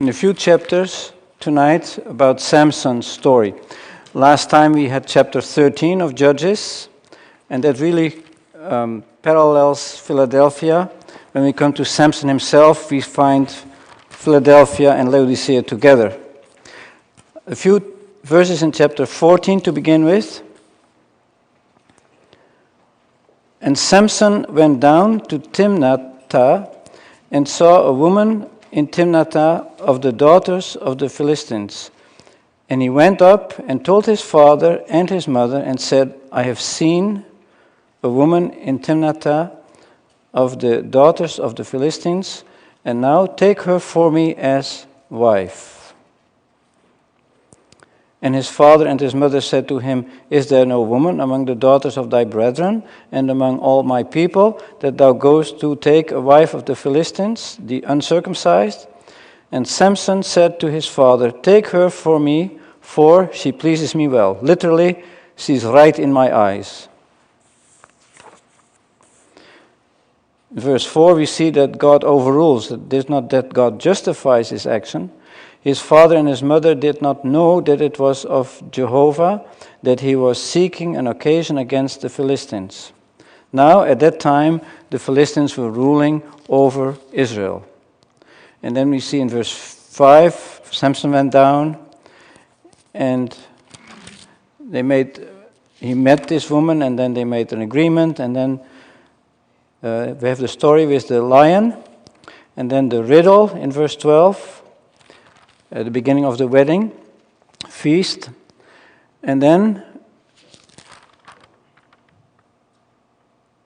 In a few chapters tonight about Samson's story. Last time we had chapter 13 of Judges, and that really parallels Philadelphia. When we come to Samson himself, we find Philadelphia and Laodicea together. A few verses in chapter 14 to begin with. And Samson went down to Timnath and saw a woman in Timnath of the daughters of the Philistines. And he went up and told his father and his mother and said, I have seen a woman in Timnath of the daughters of the Philistines, and now take her for me as wife. And his father and his mother said to him, Is there no woman among the daughters of thy brethren and among all my people, that thou goest to take a wife of the Philistines, the uncircumcised? And Samson said to his father, Take her for me, for she pleases me well. Literally, she's right in my eyes. In verse 4, we see that God overrules. It is not that God justifies his action. His father and his mother did not know that it was of Jehovah, that he was seeking an occasion against the Philistines. Now, at that time, the Philistines were ruling over Israel. And then we see in verse 5, Samson went down, and he met this woman, and then they made an agreement, and then we have the story with the lion, and then the riddle in verse 12, at the beginning of the wedding feast. And then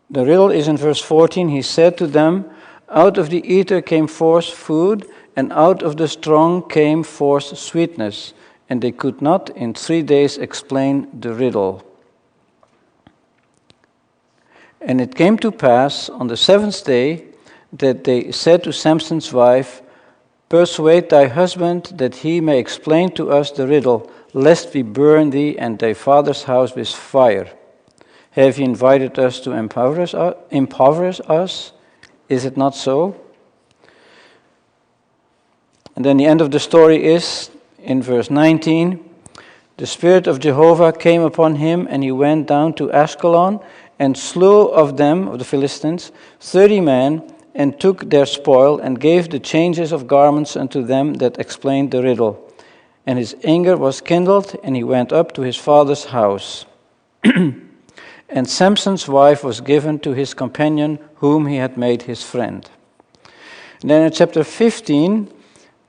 the riddle is in verse 14. He said to them, Out of the eater came forth food, and out of the strong came forth sweetness. And they could not in 3 days explain the riddle. And it came to pass on the 7th day that they said to Samson's wife, Persuade thy husband that he may explain to us the riddle, lest we burn thee and thy father's house with fire. Have you invited us to impoverish us? Is it not so? And then the end of the story is, in verse 19, the Spirit of Jehovah came upon him, and he went down to Ashkelon, and slew of them, of the Philistines, 30 men, and took their spoil, and gave the changes of garments unto them that explained the riddle. And his anger was kindled, and he went up to his father's house. And Samson's wife was given to his companion, whom he had made his friend. And then in chapter 15,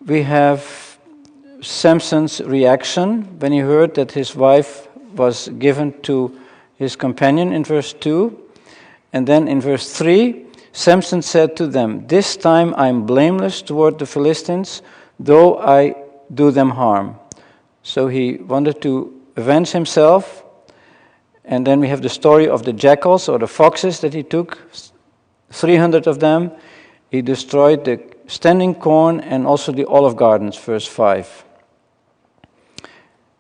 we have Samson's reaction when he heard that his wife was given to his companion in verse 2. And then in verse 3, Samson said to them, This time I am blameless toward the Philistines, though I do them harm. So he wanted to avenge himself. And then we have the story of the jackals or the foxes that he took, 300 of them. He destroyed the standing corn and also the olive gardens, verse 5.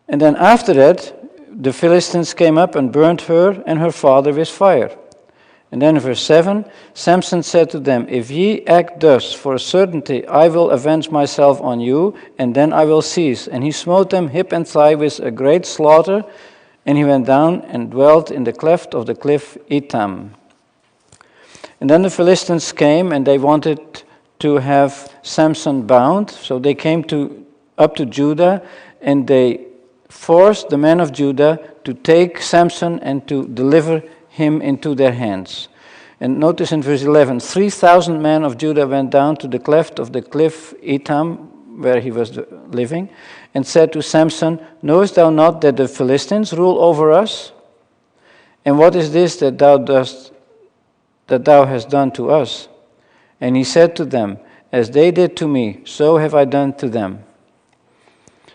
And then after that, the Philistines came up and burnt her and her father with fire. And then in verse 7, Samson said to them, If ye act thus, for a certainty I will avenge myself on you, and then I will cease. And he smote them hip and thigh with a great slaughter, and he went down and dwelt in the cleft of the cliff Etam. And then the Philistines came, and they wanted to have Samson bound. So they came up to Judah, and they forced the men of Judah to take Samson and to deliver him into their hands. And notice in verse 11, 3,000 men of Judah went down to the cleft of the cliff Etam, where he was living, and said to Samson, Knowest thou not that the Philistines rule over us? And what is this that thou hast done to us? And he said to them, As they did to me, so have I done to them.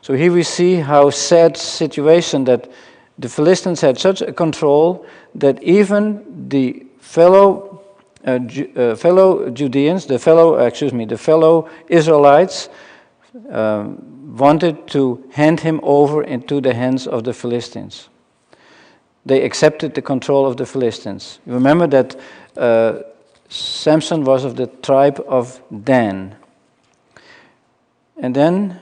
So here we see how sad situation that the Philistines had such a control that even the fellow Israelites wanted to hand him over into the hands of the Philistines. They accepted the control of the Philistines. You remember that Samson was of the tribe of Dan. And then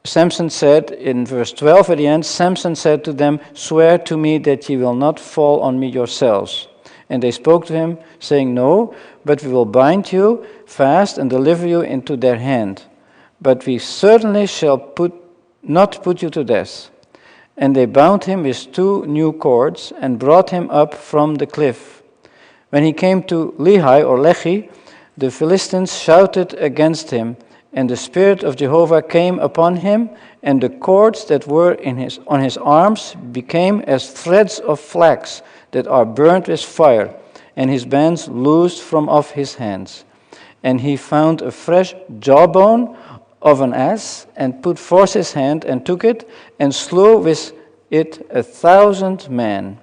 Samson said, in verse 12 at the end, Samson said to them, "Swear to me that ye will not fall on me yourselves." And they spoke to him, saying, "No, but we will bind you fast and deliver you into their hand. But we certainly shall not put you to death." And they bound him with 2 new cords and brought him up from the cliff. When he came to Lehi, the Philistines shouted against him, and the Spirit of Jehovah came upon him, and the cords that were on his arms became as threads of flax that are burnt with fire, and his bands loosed from off his hands. And he found a fresh jawbone of an ass, and put forth his hand, and took it, and slew with it 1,000 men.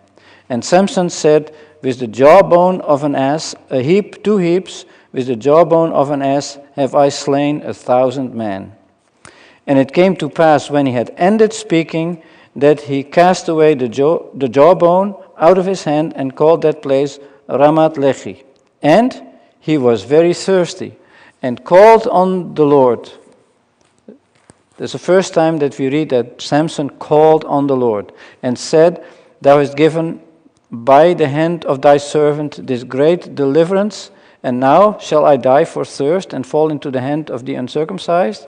And Samson said, "With the jawbone of an ass, a heap, 2 heaps, with the jawbone of an ass have I slain 1,000 men." And it came to pass, when he had ended speaking, that he cast away the jawbone out of his hand, and called that place Ramath Lehi. And he was very thirsty, and called on the Lord. That's the first time that we read that Samson called on the Lord, and said, "Thou hast given by the hand of thy servant this great deliverance, and now shall I die for thirst, and fall into the hand of the uncircumcised?"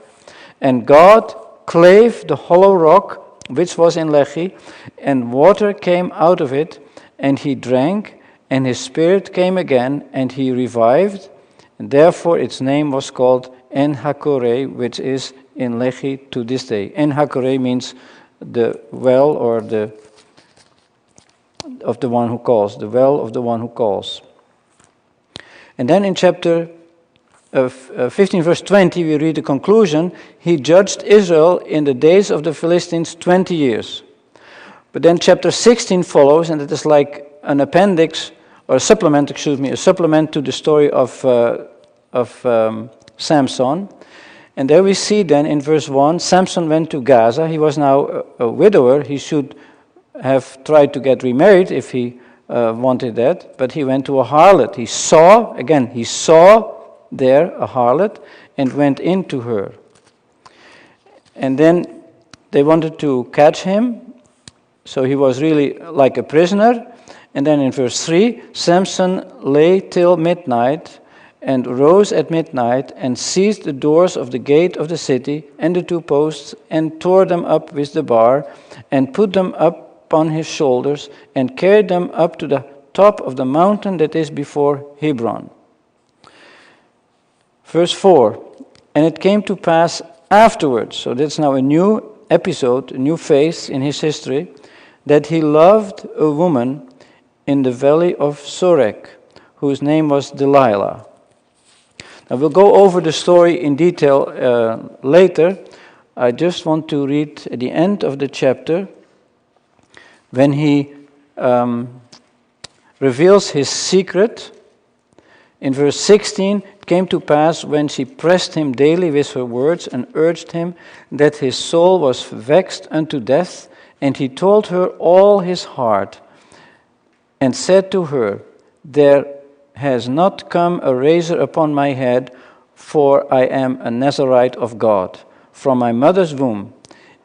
And God clave the hollow rock which was in Lehi, and water came out of it, and he drank, and his spirit came again, and he revived, and therefore its name was called En-Hakkore, which is in Lehi to this day. En-Hakkore means the well, or of the one who calls, the well of the one who calls. And then in chapter 15, verse 20, we read the conclusion: "He judged Israel in the days of the Philistines 20 years. But then chapter 16 follows, and it is like an appendix, or a supplement to the story of Samson. And there we see then in verse 1, Samson went to Gaza. He was now a widower. He should have tried to get remarried if he wanted that, but he went to a harlot. He saw there a harlot and went into her. And then they wanted to catch him, so he was really like a prisoner. And then in verse 3, Samson lay till midnight, and rose at midnight, and seized the doors of the gate of the city and the 2 posts, and tore them up with the bar, and put them up upon his shoulders, and carried them up to the top of the mountain that is before Hebron. Verse 4, and it came to pass afterwards, so that's now a new episode, a new phase in his history, that he loved a woman in the valley of Sorek, whose name was Delilah. Now we'll go over the story in detail later. I just want to read at the end of the chapter, when he reveals his secret. In verse 16, it came to pass when she pressed him daily with her words and urged him, that his soul was vexed unto death, and he told her all his heart, and said to her, there has not come a razor upon my head, for I am a Nazarite of God, from my mother's womb.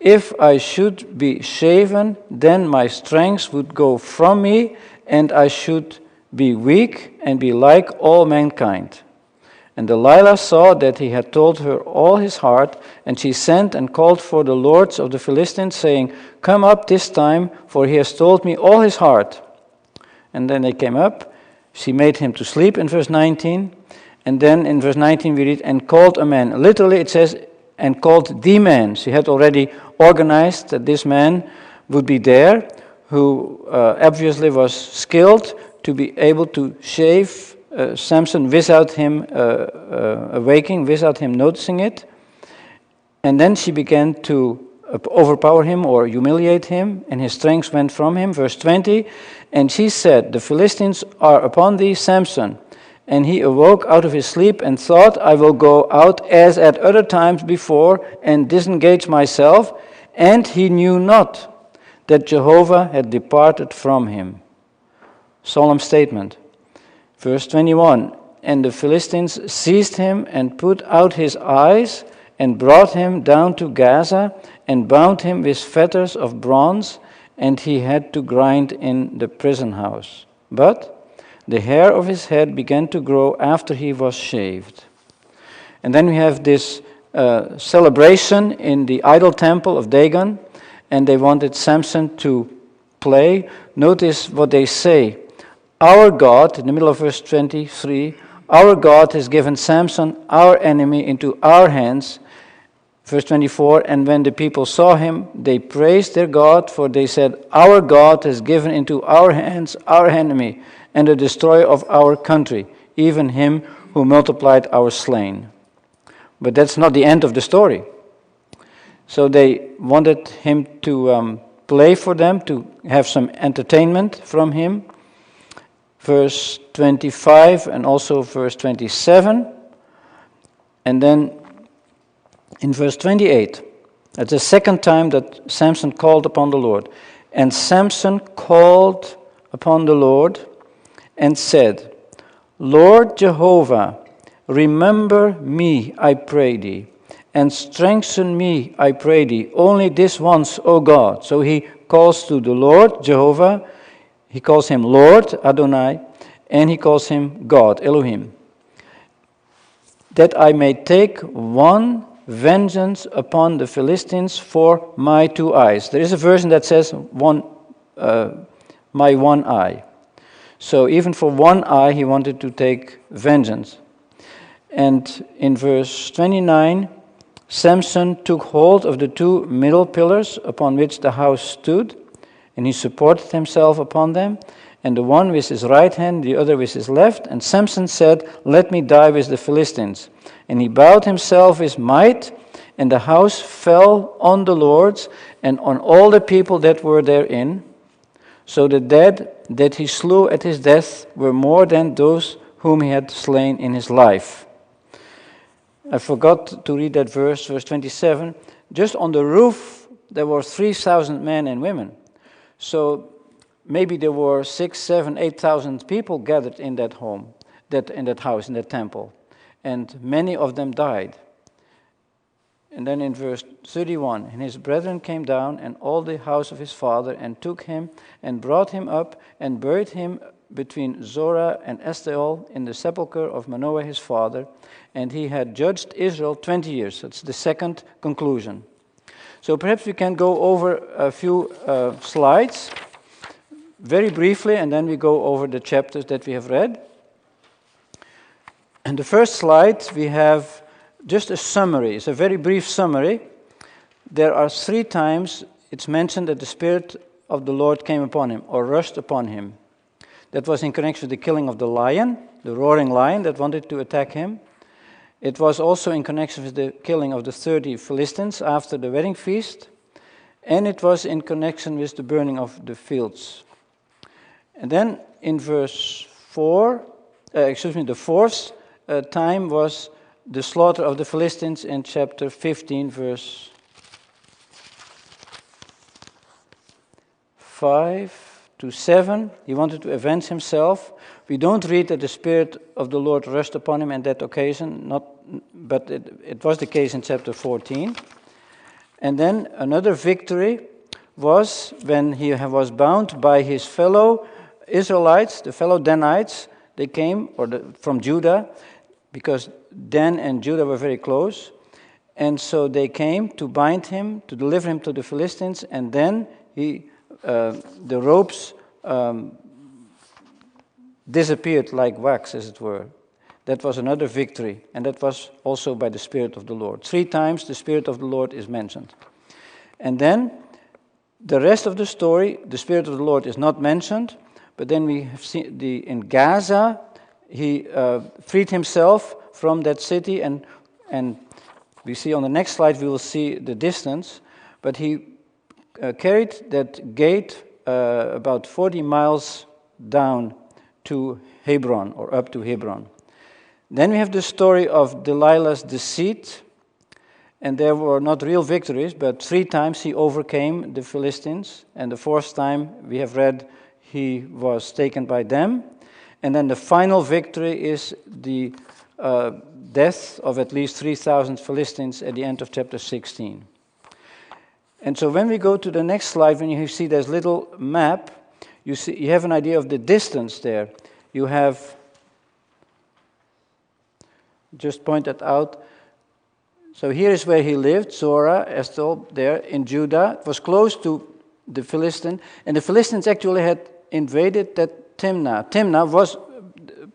If I should be shaven, then my strength would go from me, and I should be weak and be like all mankind. And Delilah saw that he had told her all his heart, and she sent and called for the lords of the Philistines, saying, come up this time, for he has told me all his heart. And then they came up. She made him to sleep in verse 19. And then in verse 19 we read, and called a man. Literally it says, and called the man. She had already organized that this man would be there, who obviously was skilled to be able to shave Samson without him awaking, without him noticing it. And then she began to overpower him or humiliate him, and his strength went from him. Verse 20, and she said, the Philistines are upon thee, Samson. And he awoke out of his sleep and thought, I will go out as at other times before and disengage myself. And he knew not that Jehovah had departed from him. Solemn statement. Verse 21, and the Philistines seized him and put out his eyes and brought him down to Gaza, and bound him with fetters of bronze, and he had to grind in the prison house. But the hair of his head began to grow after he was shaved. And then we have this celebration in the idol temple of Dagon, and they wanted Samson to play. Notice what they say. Our God, in the middle of verse 23, our God has given Samson, our enemy, into our hands. Verse 24, and when the people saw him, they praised their God, for they said, our God has given into our hands our enemy, and the destroyer of our country, even him who multiplied our slain. But that's not the end of the story. So they wanted him to play for them, to have some entertainment from him. Verse 25 and also verse 27. And then in verse 28, that's the second time that Samson called upon the Lord. And Samson called upon the Lord and said, Lord Jehovah, remember me, I pray thee, and strengthen me, I pray thee, only this once, O God. So he calls to the Lord, Jehovah, he calls him Lord, Adonai, and he calls him God, Elohim. That I may take one vengeance upon the Philistines for my two eyes. There is a version that says my one eye. So even for one eye he wanted to take vengeance. And in verse 29, Samson took hold of the two middle pillars upon which the house stood, and he supported himself upon them, and the one with his right hand, the other with his left. And Samson said, let me die with the Philistines. And he bowed himself with might, and the house fell on the lords and on all the people that were therein. So the dead that he slew at his death were more than those whom he had slain in his life. I forgot to read that verse 27. Just on the roof there were 3,000 men and women. So maybe there were 6,000, 7,000, 8,000 people gathered in that home, in that house, in that temple. And many of them died. And then in verse 31, and his brethren came down, and all the house of his father, and took him, and brought him up, and buried him between Zorah and Eshtaol in the sepulchre of Manoah his father. And he had judged Israel 20 years. That's the second conclusion. So perhaps we can go over a few slides, very briefly, and then we go over the chapters that we have read. And the first slide, we have just a summary. It's a very brief summary. There are 3 times it's mentioned that the Spirit of the Lord came upon him, or rushed upon him. That was in connection with the killing of the lion, the roaring lion that wanted to attack him. It was also in connection with the killing of the 30 Philistines after the wedding feast. And it was in connection with the burning of the fields. And then in verse 4, the fourth time was the slaughter of the Philistines in chapter 15, verse 5 to 7. He wanted to avenge himself. We don't read that the Spirit of the Lord rushed upon him on that occasion, but it was the case in chapter 14. And then another victory was when he was bound by his fellow Israelites, the fellow Danites. They came from Judah, because Dan and Judah were very close. And so they came to bind him, to deliver him to the Philistines, and then the ropes disappeared like wax, as it were. That was another victory, and that was also by the Spirit of the Lord. 3 times the Spirit of the Lord is mentioned. And then the rest of the story, the Spirit of the Lord is not mentioned, but then we have seen in Gaza, he freed himself from that city, and we see on the next slide, we will see the distance, but he carried that gate about 40 miles down to Hebron, or up to Hebron. Then we have the story of Delilah's deceit, and there were not real victories, but 3 times he overcame the Philistines, and the 4th time we have read he was taken by them. And then the final victory is the death of at least 3,000 Philistines at the end of chapter 16. And so when we go to the next slide, when you see this little map, you have an idea of the distance there. You have, just pointed out, so here is where he lived, Zorah, Eshtaol, there in Judah. It was close to the Philistines, and the Philistines actually had invaded that Timnah. Timnah was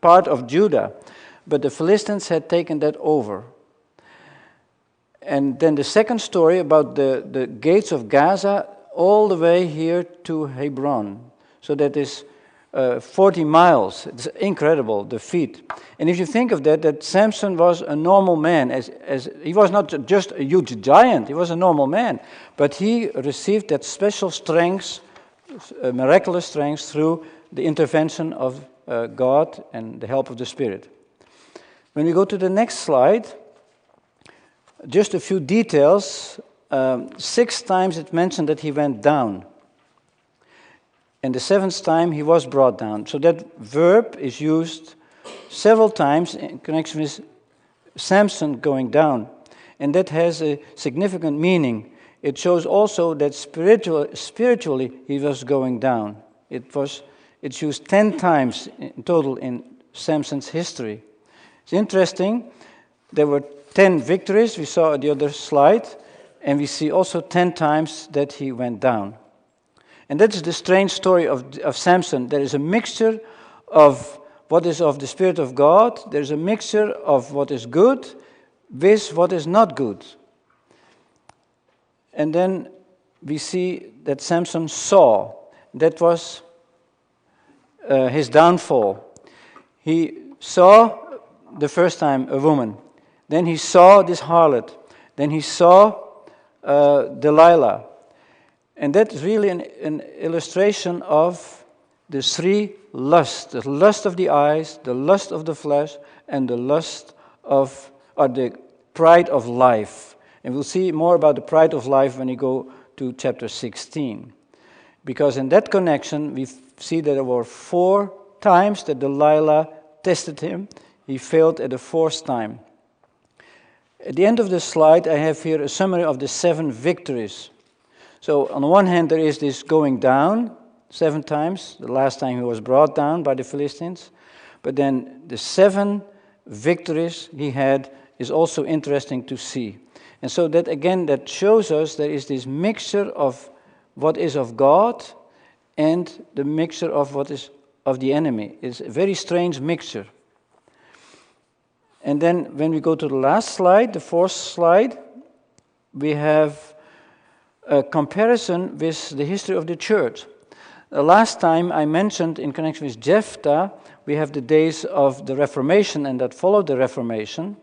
part of Judah, but the Philistines had taken that over. And then the second story about the gates of Gaza, all the way here to Hebron. So that is 40 miles. It's incredible, the feat. And if you think of that Samson was a normal man. As he was not just a huge giant, he was a normal man. But he received that special strength, miraculous strength, through the intervention of God and the help of the Spirit. When we go to the next slide, just a few details. 6 times it mentioned that he went down. And the 7th time he was brought down. So that verb is used several times in connection with Samson going down. And that has a significant meaning. It shows also that spiritually he was going down. It's used 10 times in total in Samson's history. It's interesting. There were 10 victories, we saw at the other slide, and we see also 10 times that he went down. And that is the strange story of Samson. There is a mixture of what is of the Spirit of God, there is a mixture of what is good with what is not good. And then we see that Samson saw. That was his downfall. He saw the first time a woman. Then he saw this harlot. Then he saw Delilah. And that is really an illustration of the 3 lusts. The lust of the eyes, the lust of the flesh, and the lust of, or the pride of life. And we'll see more about the pride of life when we go to chapter 16. Because in that connection, we see that there were 4 times that Delilah tested him. He failed at the 4th time. At the end of the slide, I have here a summary of the 7 victories. So on the one hand, there is this going down 7 times, the last time he was brought down by the Philistines. But then the 7 victories he had is also interesting to see. And so that again, that shows us there is this mixture of what is of God and the mixture of what is of the enemy. It's a very strange mixture. And then when we go to the last slide, the 4th slide, we have a comparison with the history of the church. The last time I mentioned in connection with Jephthah, we have the days of the Reformation and that followed the Reformation.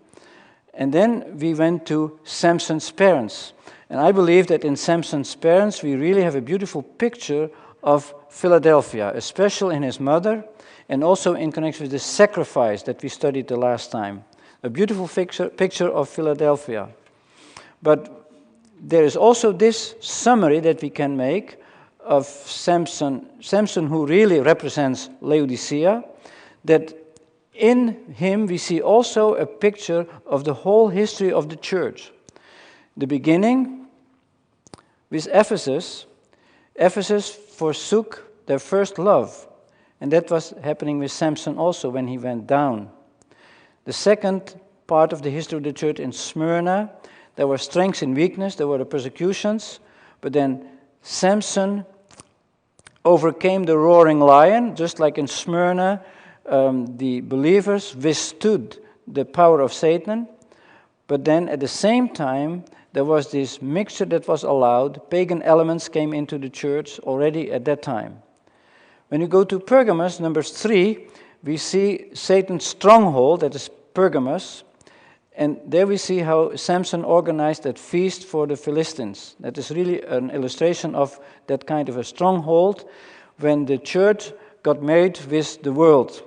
And then we went to Samson's parents. And I believe that in Samson's parents, we really have a beautiful picture of Philadelphia, especially in his mother, and also in connection with the sacrifice that we studied the last time. A beautiful picture of Philadelphia. But there is also this summary that we can make of Samson, who really represents Laodicea, that in him we see also a picture of the whole history of the church. The beginning with Ephesus. Ephesus forsook their first love, and that was happening with Samson also when he went down. The second part of the history of the church in Smyrna, there were strengths and weakness, there were the persecutions, but then Samson overcame the roaring lion, just like in Smyrna, the believers withstood the power of Satan, but then at the same time, there was this mixture that was allowed. Pagan elements came into the church already at that time. When you go to Pergamos, number 3, we see Satan's stronghold, that is Pergamos, and there we see how Samson organized that feast for the Philistines. That is really an illustration of that kind of a stronghold when the church got married with the world.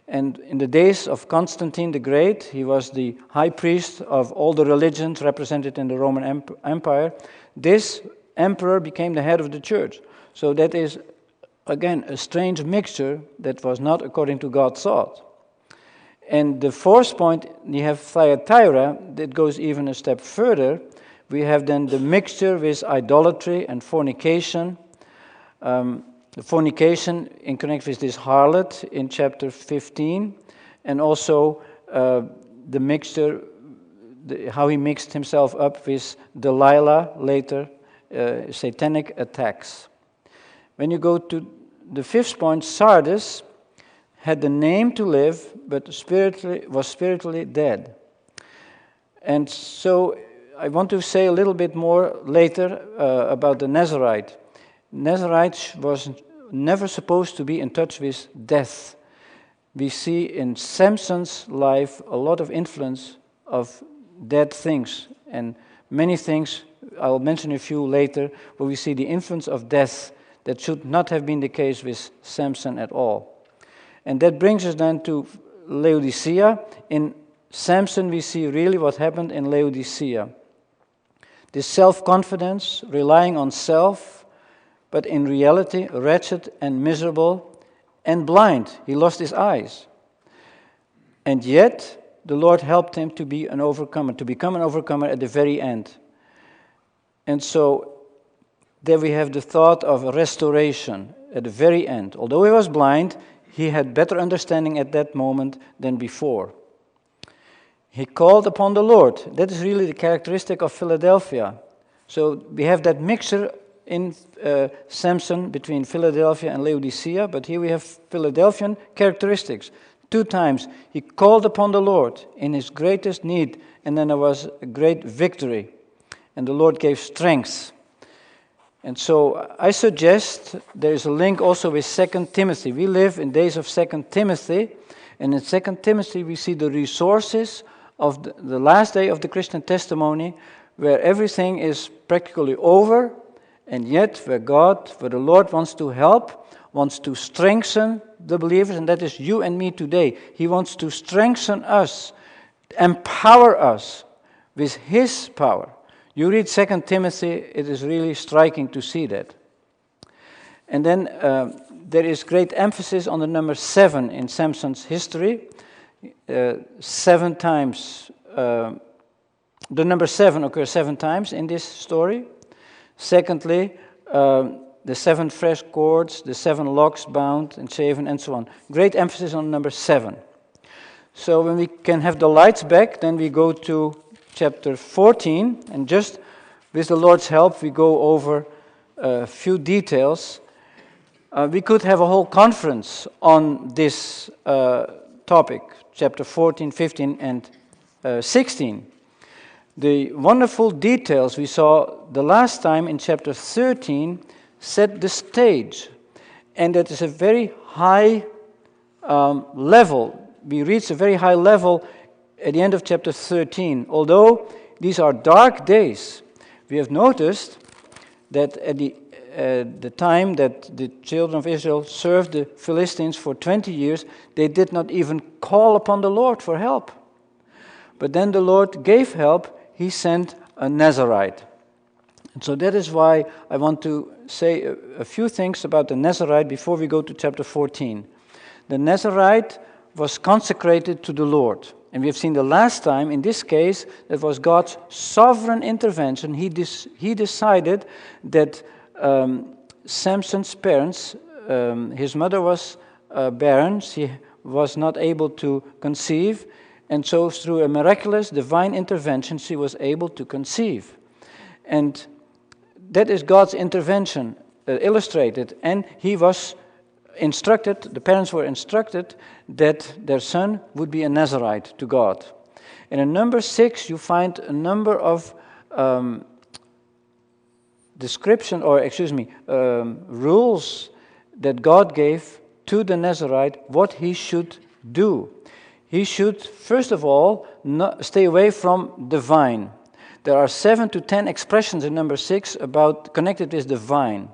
And in the days of Constantine the Great, he was the high priest of all the religions represented in the Roman Empire. This emperor became the head of the church. So that is, again, a strange mixture that was not according to God's thought. And the fourth point, you have Thyatira, that goes even a step further. We have then the mixture with idolatry and fornication. The fornication in connection with this harlot in chapter 15, and also the mixture, how he mixed himself up with Delilah later, satanic attacks. When you go to the fifth point, Sardis had the name to live, but was spiritually dead. And so I want to say a little bit more later about the Nazarite. Nazarite was never supposed to be in touch with death. We see in Samson's life a lot of influence of dead things, and many things, I'll mention a few later, where we see the influence of death that should not have been the case with Samson at all. And that brings us then to Laodicea. In Samson we see really what happened in Laodicea. This self-confidence, relying on self, but in reality wretched and miserable and blind. He lost his eyes. And yet the Lord helped him to be an overcomer, to become an overcomer at the very end. And so there we have the thought of restoration at the very end. Although he was blind, he had better understanding at that moment than before. He called upon the Lord. That is really the characteristic of Philadelphia. So we have that mixture in Samson between Philadelphia and Laodicea, but here we have Philadelphian characteristics. 2 times he called upon the Lord in his greatest need, and then there was a great victory, and the Lord gave strength. And so I suggest there is a link also with 2 Timothy. We live in days of 2 Timothy, and in 2 Timothy we see the resources of the last day of the Christian testimony, where everything is practically over, and yet where the Lord wants to help, wants to strengthen the believers, and that is you and me today. He wants to strengthen us, empower us with His power. You read 2 Timothy, it is really striking to see that. And then there is great emphasis on the number 7 in Samson's history. 7 times, the number 7 occurs 7 times in this story. Secondly, the 7 fresh cords, the 7 locks bound and shaven, and so on. Great emphasis on number 7. So when we can have the lights back, then we go to chapter 14, and just with the Lord's help, we go over a few details. We could have a whole conference on this topic, chapter 14, 15, and 16. The wonderful details we saw the last time in chapter 13 set the stage, and that is a very high level. We reach a very high level at the end of chapter 13. Although these are dark days, we have noticed that at the time that the children of Israel served the Philistines for 20 years, they did not even call upon the Lord for help. But then the Lord gave help. He sent a Nazarite. And so that is why I want to say a few things about the Nazarite before we go to chapter 14. The Nazarite was consecrated to the Lord. And we have seen the last time, in this case, that was God's sovereign intervention. He decided that Samson's parents, his mother was barren, she was not able to conceive, and so through a miraculous divine intervention, she was able to conceive. And that is God's intervention illustrated. And he was instructed, the parents were instructed, that their son would be a Nazarite to God. And in number 6, you find a number of rules that God gave to the Nazarite, what he should do. He should, first of all, stay away from the vine. There are 7 to 10 expressions in number 6 about connected with the vine.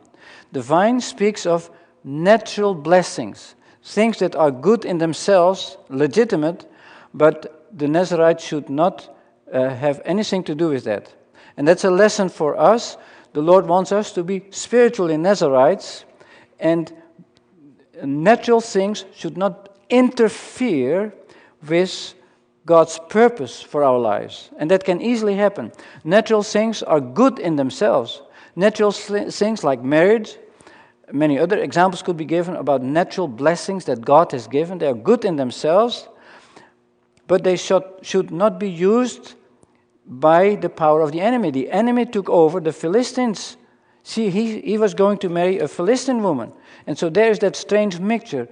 The vine speaks of natural blessings, things that are good in themselves, legitimate, but the Nazarite should not have anything to do with that. And that's a lesson for us. The Lord wants us to be spiritually Nazarites, and natural things should not interfere with God's purpose for our lives. And that can easily happen. Natural things are good in themselves. Natural things like marriage, many other examples could be given about natural blessings that God has given. They are good in themselves, but they should not be used by the power of the enemy. The enemy took over the Philistines. See, he was going to marry a Philistine woman. And so there is that strange mixture.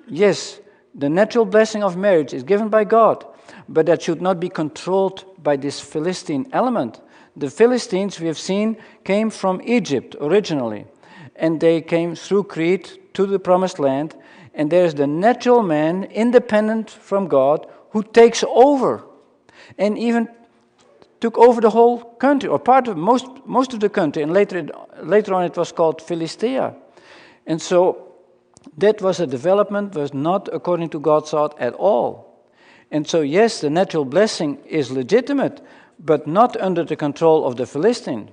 Yes, the natural blessing of marriage is given by God, but that should not be controlled by this Philistine element. The Philistines, we have seen, came from Egypt originally, and they came through Crete to the Promised Land, and there's the natural man, independent from God, who takes over, and even took over the whole country, or part of most of the country, and later on it was called Philistia. And so that was a development, was not according to God's thought at all. And so yes, the natural blessing is legitimate, but not under the control of the Philistine.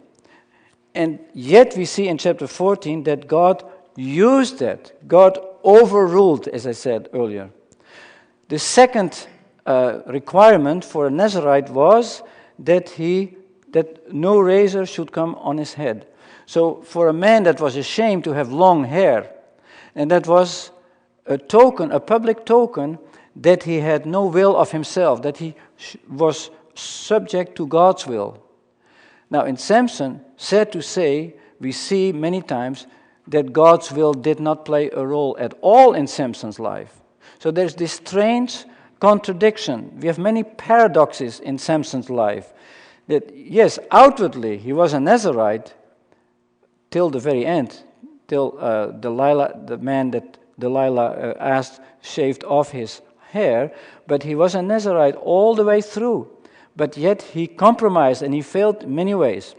And yet we see in chapter 14 that God used that. God overruled, as I said earlier. The second requirement for a Nazirite was that no razor should come on his head. So for a man that was ashamed to have long hair, and that was a token, a public token, that he had no will of himself, that he was subject to God's will. Now in Samson, sad to say, we see many times that God's will did not play a role at all in Samson's life. So there's this strange contradiction. We have many paradoxes in Samson's life. That yes, outwardly he was a Nazirite till the very end, till Delilah, the man that Delilah asked, shaved off his hair, but he was a Nazirite all the way through. But yet he compromised and he failed in many ways.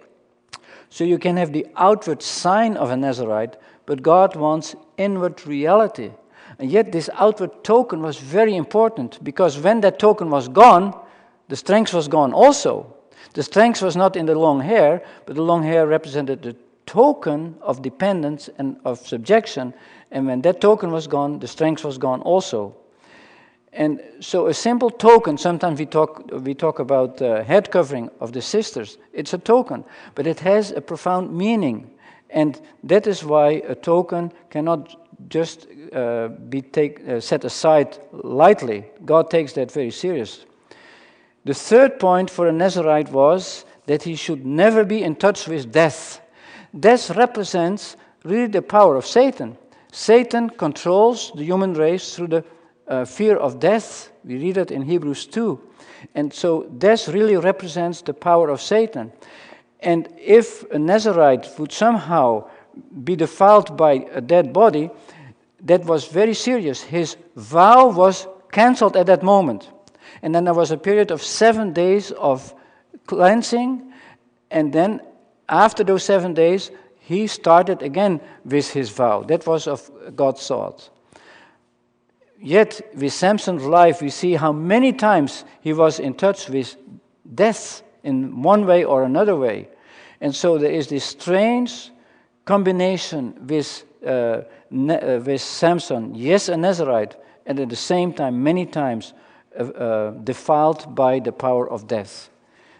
So you can have the outward sign of a Nazirite, but God wants inward reality. And yet this outward token was very important, because when that token was gone, the strength was gone also. The strength was not in the long hair, but the long hair represented the token of dependence and of subjection. And when that token was gone, the strength was gone also. And so a simple token, sometimes we talk about head covering of the sisters. It's a token, but it has a profound meaning. And that is why a token cannot just be set aside lightly. God takes that very serious. The third point for a Nazirite was that he should never be in touch with death. Death represents really the power of Satan. Satan controls the human race through the fear of death. We read it in Hebrews 2. And so death really represents the power of Satan. And if a Nazirite would somehow be defiled by a dead body, that was very serious. His vow was cancelled at that moment. And then there was a period of 7 days of cleansing. And then after those 7 days, he started again with his vow. That was of God's thought. Yet, with Samson's life, we see how many times he was in touch with death in one way or another way. And so there is this strange combination with Samson, yes, a Nazirite, and at the same time, many times, defiled by the power of death.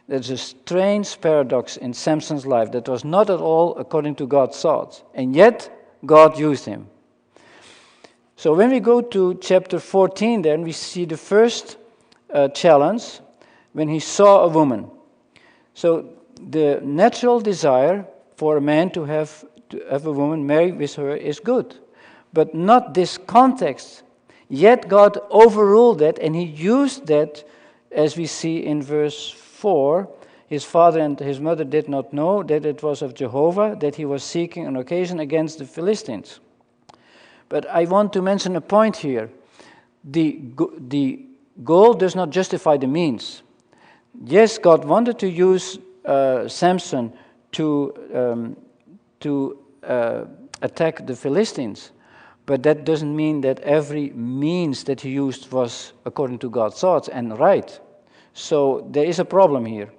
There's a strange paradox in Samson's life that was not at all according to God's thoughts, and yet God used him. So when we go to chapter 14, then we see the first challenge when he saw a woman. So the natural desire for a man to have a woman marry with her is good, but not this context. Yet God overruled that, and he used that, as we see in verse 4. His father and his mother did not know that it was of Jehovah that he was seeking an occasion against the Philistines. But I want to mention a point here. The goal does not justify the means. Yes, God wanted to use Samson to attack the Philistines, but that doesn't mean that every means that he used was according to God's thoughts and right. So there is a problem here.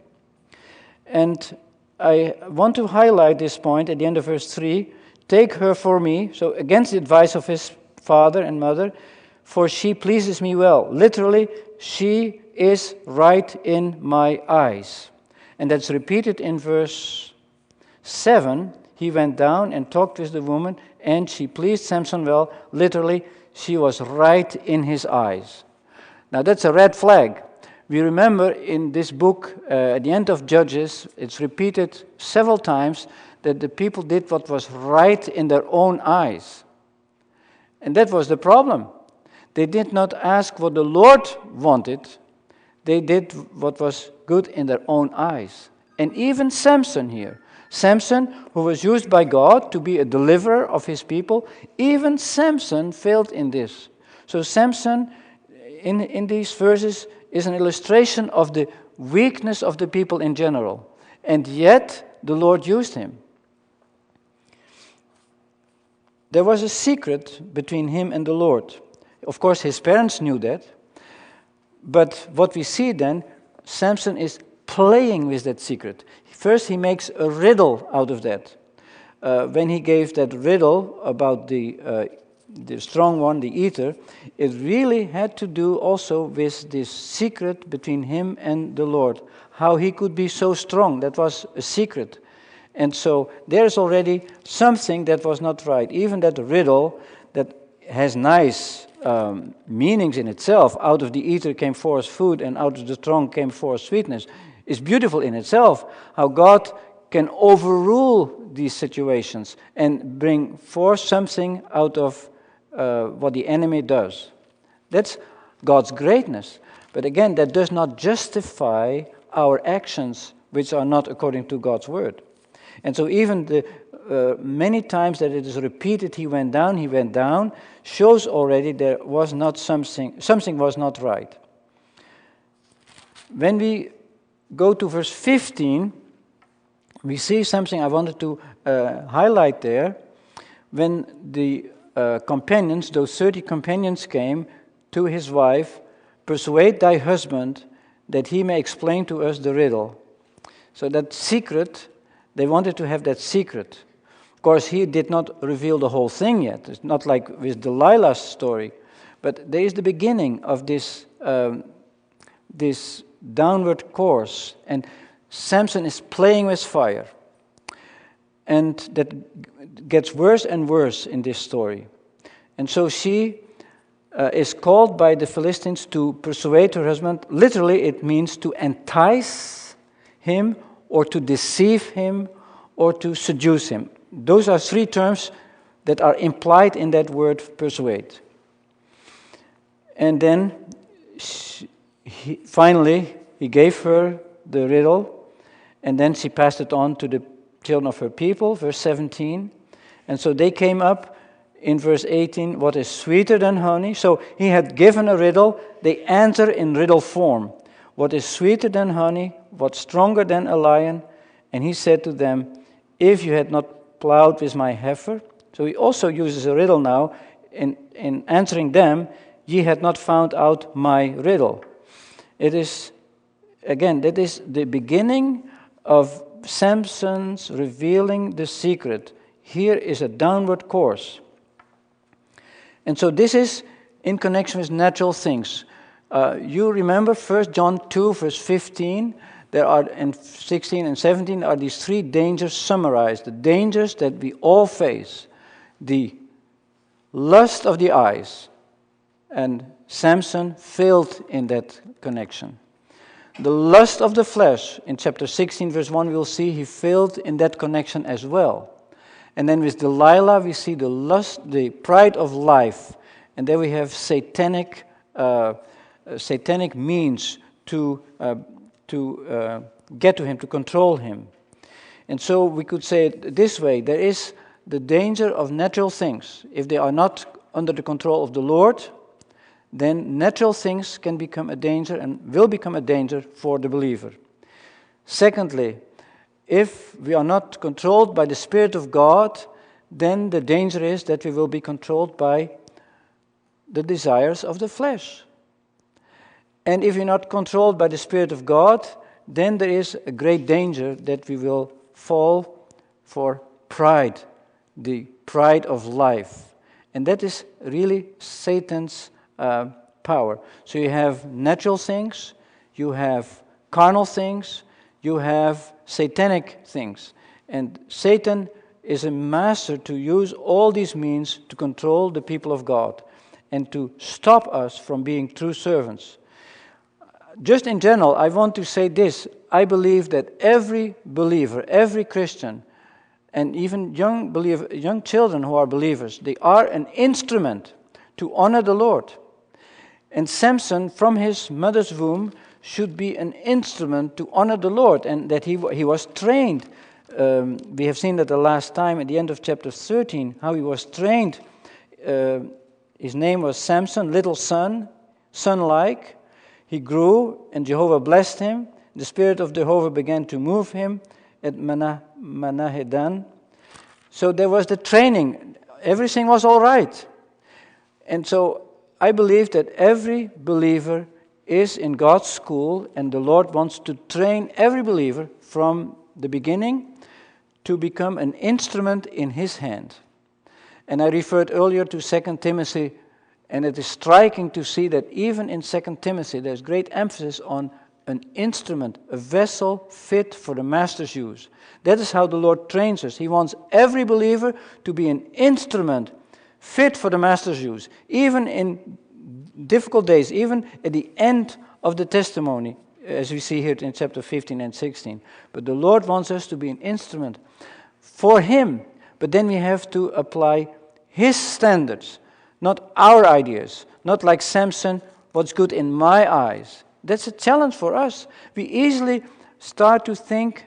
And I want to highlight this point at the end of verse 3. Take her for me, so against the advice of his father and mother, for she pleases me well. Literally, she is right in my eyes. And that's repeated in verse 7. He went down and talked with the woman, and she pleased Samson well. Literally, she was right in his eyes. Now that's a red flag. We remember in this book, at the end of Judges, it's repeated several times that the people did what was right in their own eyes. And that was the problem. They did not ask what the Lord wanted. They did what was good in their own eyes. And even Samson here, Samson, who was used by God to be a deliverer of his people, even Samson failed in this. So Samson, in these verses, is an illustration of the weakness of the people in general. And yet, the Lord used him. There was a secret between him and the Lord. Of course, his parents knew that. But what we see then, Samson is playing with that secret. First, he makes a riddle out of that. When he gave that riddle about the strong one, the eater, it really had to do also with this secret between him and the Lord. How he could be so strong, that was a secret. And so there's already something that was not right. Even that riddle that has nice meanings in itself, out of the eater came forth food and out of the strong came forth sweetness, is beautiful in itself. How God can overrule these situations and bring forth something out of what the enemy does. That's God's greatness. But again, that does not justify our actions which are not according to God's word. And so even the many times that it is repeated, he went down, shows already there was not something was not right. When we go to verse 15, we see something I wanted to highlight there. When the companions, those 30 companions came to his wife, persuade thy husband that he may explain to us the riddle. So that secret, they wanted to have that secret. Of course, he did not reveal the whole thing yet. It's not like with Delilah's story. But there is the beginning of this downward course. And Samson is playing with fire. And that gets worse and worse in this story. And so she is called by the Philistines to persuade her husband. Literally, it means to entice him or to deceive him or to seduce him. Those are three terms that are implied in that word persuade. And then finally, he gave her the riddle, and then she passed it on to the children of her people, verse 17. And so they came up in verse 18, what is sweeter than honey? So he had given a riddle, they answer in riddle form. What is sweeter than honey? What's stronger than a lion? And he said to them, if you had not plowed with my heifer. So he also uses a riddle now in answering them, ye had not found out my riddle. It is, again, that is the beginning of Samson's revealing the secret. Here is a downward course. And so this is in connection with natural things. You remember 1 John 2, verse 15, there are, in 16 and 17, are these three dangers summarized. The dangers that we all face. The lust of the eyes. And Samson failed in that connection. The lust of the flesh, in chapter 16, verse 1, we'll see he failed in that connection as well. And then with Delilah, we see the lust, the pride of life. And there we have satanic means to get to him, to control him. And so we could say it this way, there is the danger of natural things. If they are not under the control of the Lord, then natural things can become a danger and will become a danger for the believer. Secondly, if we are not controlled by the Spirit of God, then the danger is that we will be controlled by the desires of the flesh. And if we're not controlled by the Spirit of God, then there is a great danger that we will fall for pride, the pride of life. And that is really Satan's power. So you have natural things, you have carnal things, you have satanic things. And Satan is a master to use all these means to control the people of God and to stop us from being true servants. Just in general, I want to say this. I believe that every believer, every Christian, and even young children who are believers, they are an instrument to honor the Lord. And Samson, from his mother's womb, should be an instrument to honor the Lord, and that he was trained. We have seen that the last time at the end of chapter 13, how he was trained. His name was Samson, little son, son-like. He grew, and Jehovah blessed him. The Spirit of Jehovah began to move him at Manahedan. So there was the training. Everything was all right. And so I believe that every believer is in God's school, and the Lord wants to train every believer from the beginning to become an instrument in His hand. And I referred earlier to 2 Timothy, and it is striking to see that even in 2 Timothy there's great emphasis on an instrument, a vessel fit for the master's use. That is how the Lord trains us. He wants every believer to be an instrument fit for the master's use, even in difficult days, even at the end of the testimony, as we see here in chapter 15 and 16. But the Lord wants us to be an instrument for Him, but then we have to apply His standards, not our ideas, not like Samson, what's good in my eyes. That's a challenge for us. We easily start to think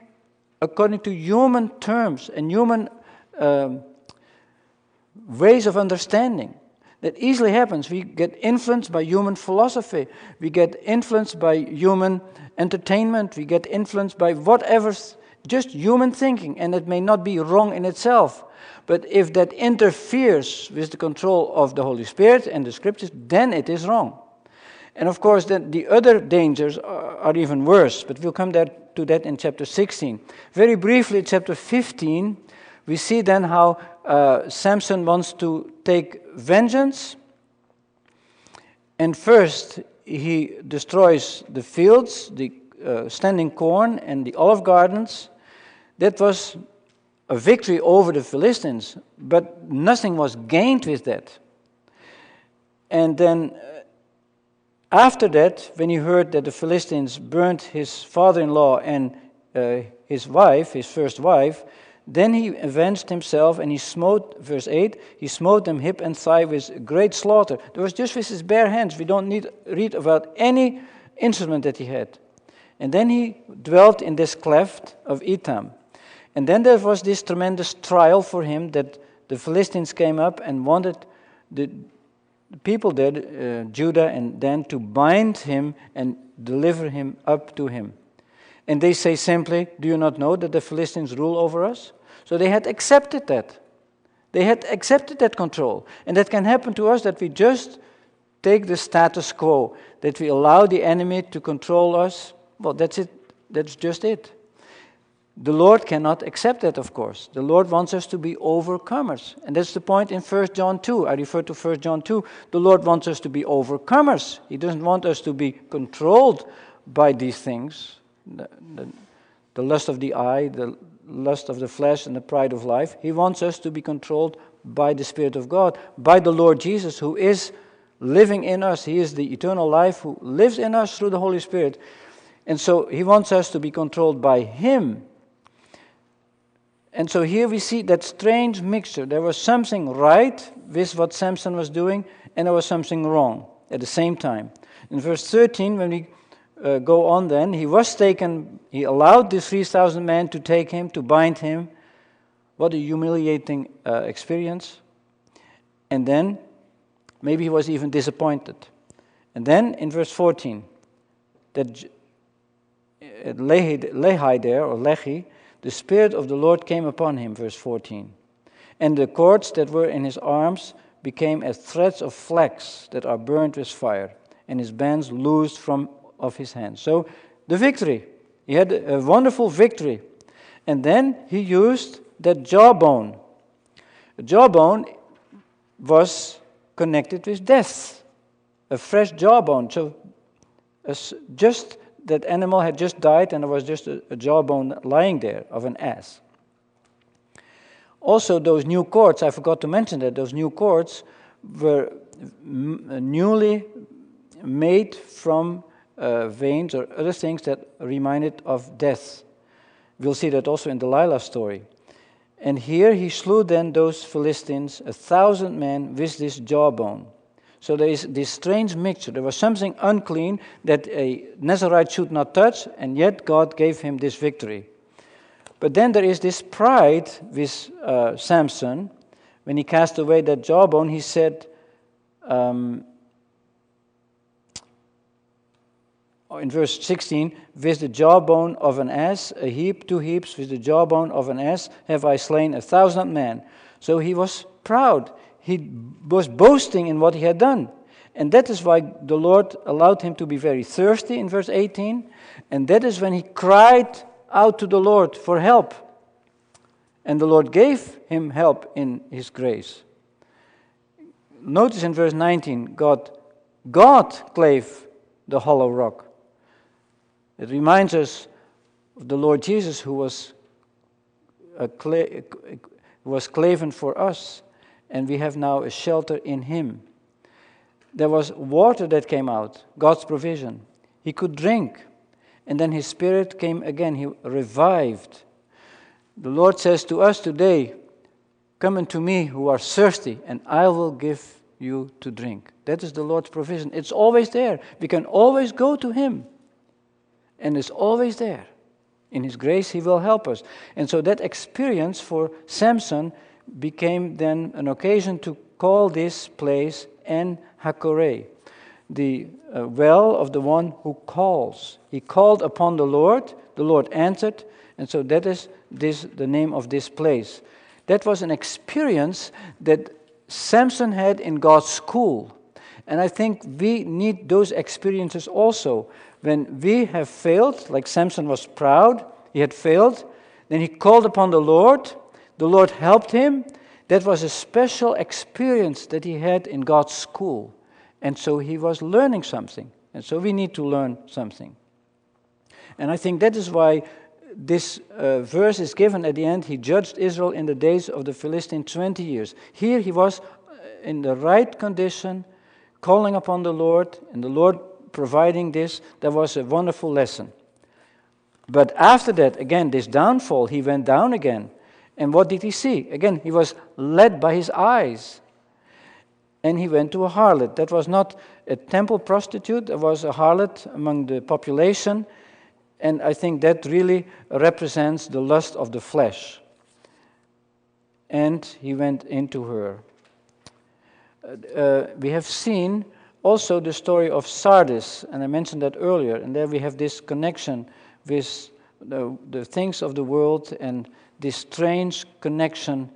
according to human terms and human ways of understanding. That easily happens. We get influenced by human philosophy. We get influenced by human entertainment. We get influenced by whatever, just human thinking. And it may not be wrong in itself. But if that interferes with the control of the Holy Spirit and the Scriptures, then it is wrong. And of course, then the other dangers are even worse. But we'll come to that in chapter 16. Very briefly, chapter 15, we see then how Samson wants to take vengeance. And first, he destroys the fields, the standing corn, and the olive gardens. That was a victory over the Philistines, but nothing was gained with that. And then after that, when he heard that the Philistines burnt his father-in-law and his wife, his first wife, then he avenged himself, and he smote, verse 8, he smote them hip and thigh with great slaughter. It was just with his bare hands. We don't need read about any instrument that he had. And then he dwelt in this cleft of Etam. And then there was this tremendous trial for him, that the Philistines came up and wanted the people there, Judah and Dan, to bind him and deliver him up to him. And they say simply, do you not know that the Philistines rule over us? So they had accepted that. They had accepted that control. And that can happen to us, that we just take the status quo, that we allow the enemy to control us. Well, that's it. That's just it. The Lord cannot accept that, of course. The Lord wants us to be overcomers. And that's the point in 1 John 2. I refer to 1 John 2. The Lord wants us to be overcomers. He doesn't want us to be controlled by these things. The lust of the eye, the lust of the flesh, and the pride of life. He wants us to be controlled by the Spirit of God, by the Lord Jesus, who is living in us. He is the eternal life who lives in us through the Holy Spirit. And so He wants us to be controlled by Him. And so here we see that strange mixture. There was something right with what Samson was doing, and there was something wrong at the same time. In verse 13, when we go on then, he was taken, he allowed the 3,000 men to take him, to bind him. What a humiliating experience. And then, maybe he was even disappointed. And then, in verse 14, that at Lehi there, or Lehi, the Spirit of the Lord came upon him, verse 14. And the cords that were in his arms became as threads of flax that are burned with fire, and his bands loosed from of his hands. So, the victory. He had a wonderful victory. And then he used that jawbone. The jawbone was connected with death. a fresh jawbone. So just that animal had just died, and there was just a jawbone lying there of an ass. Also, those new cords, I forgot to mention that, those new cords were newly made from veins or other things that reminded of death. We'll see that also in Delilah's story. And here he slew then those Philistines, 1,000 men, with this jawbone. So there is this strange mixture. There was something unclean that a Nazarite should not touch, and yet God gave him this victory. But then there is this pride with Samson. When he cast away that jawbone, he said, in verse 16, with the jawbone of an ass, a heap, 2 heaps, with the jawbone of an ass have I slain 1,000 men. So he was proud. He was boasting in what he had done. And that is why the Lord allowed him to be very thirsty in verse 18. And that is when he cried out to the Lord for help. And the Lord gave him help in his grace. Notice in verse 19, God clave the hollow rock. It reminds us of the Lord Jesus who was claven for us, and we have now a shelter in him. There was water that came out, God's provision. He could drink, and then his Spirit came again. He revived. The Lord says to us today, come unto me who are thirsty, and I will give you to drink. That is the Lord's provision. It's always there. We can always go to him. And it's always there. In his grace, he will help us. And so that experience for Samson became then an occasion to call this place En Hakore, the well of the one who calls. He called upon the Lord answered, and so that is the name of this place. That was an experience that Samson had in God's school. And I think we need those experiences also. When we have failed, like Samson was proud, he had failed, then he called upon the Lord helped him. That was a special experience that he had in God's school. And so he was learning something. And so we need to learn something. And I think that is why this verse is given at the end. He judged Israel in the days of the Philistine 20 years. Here he was in the right condition, calling upon the Lord, and the Lord providing this. That was a wonderful lesson. But after that, again, this downfall, he went down again. And what did he see? Again, he was led by his eyes. And he went to a harlot. That was not a temple prostitute. There was a harlot among the population. And I think that really represents the lust of the flesh. And he went into her. We have seen also the story of Sardis, and I mentioned that earlier, and there we have this connection with the things of the world and this strange connection.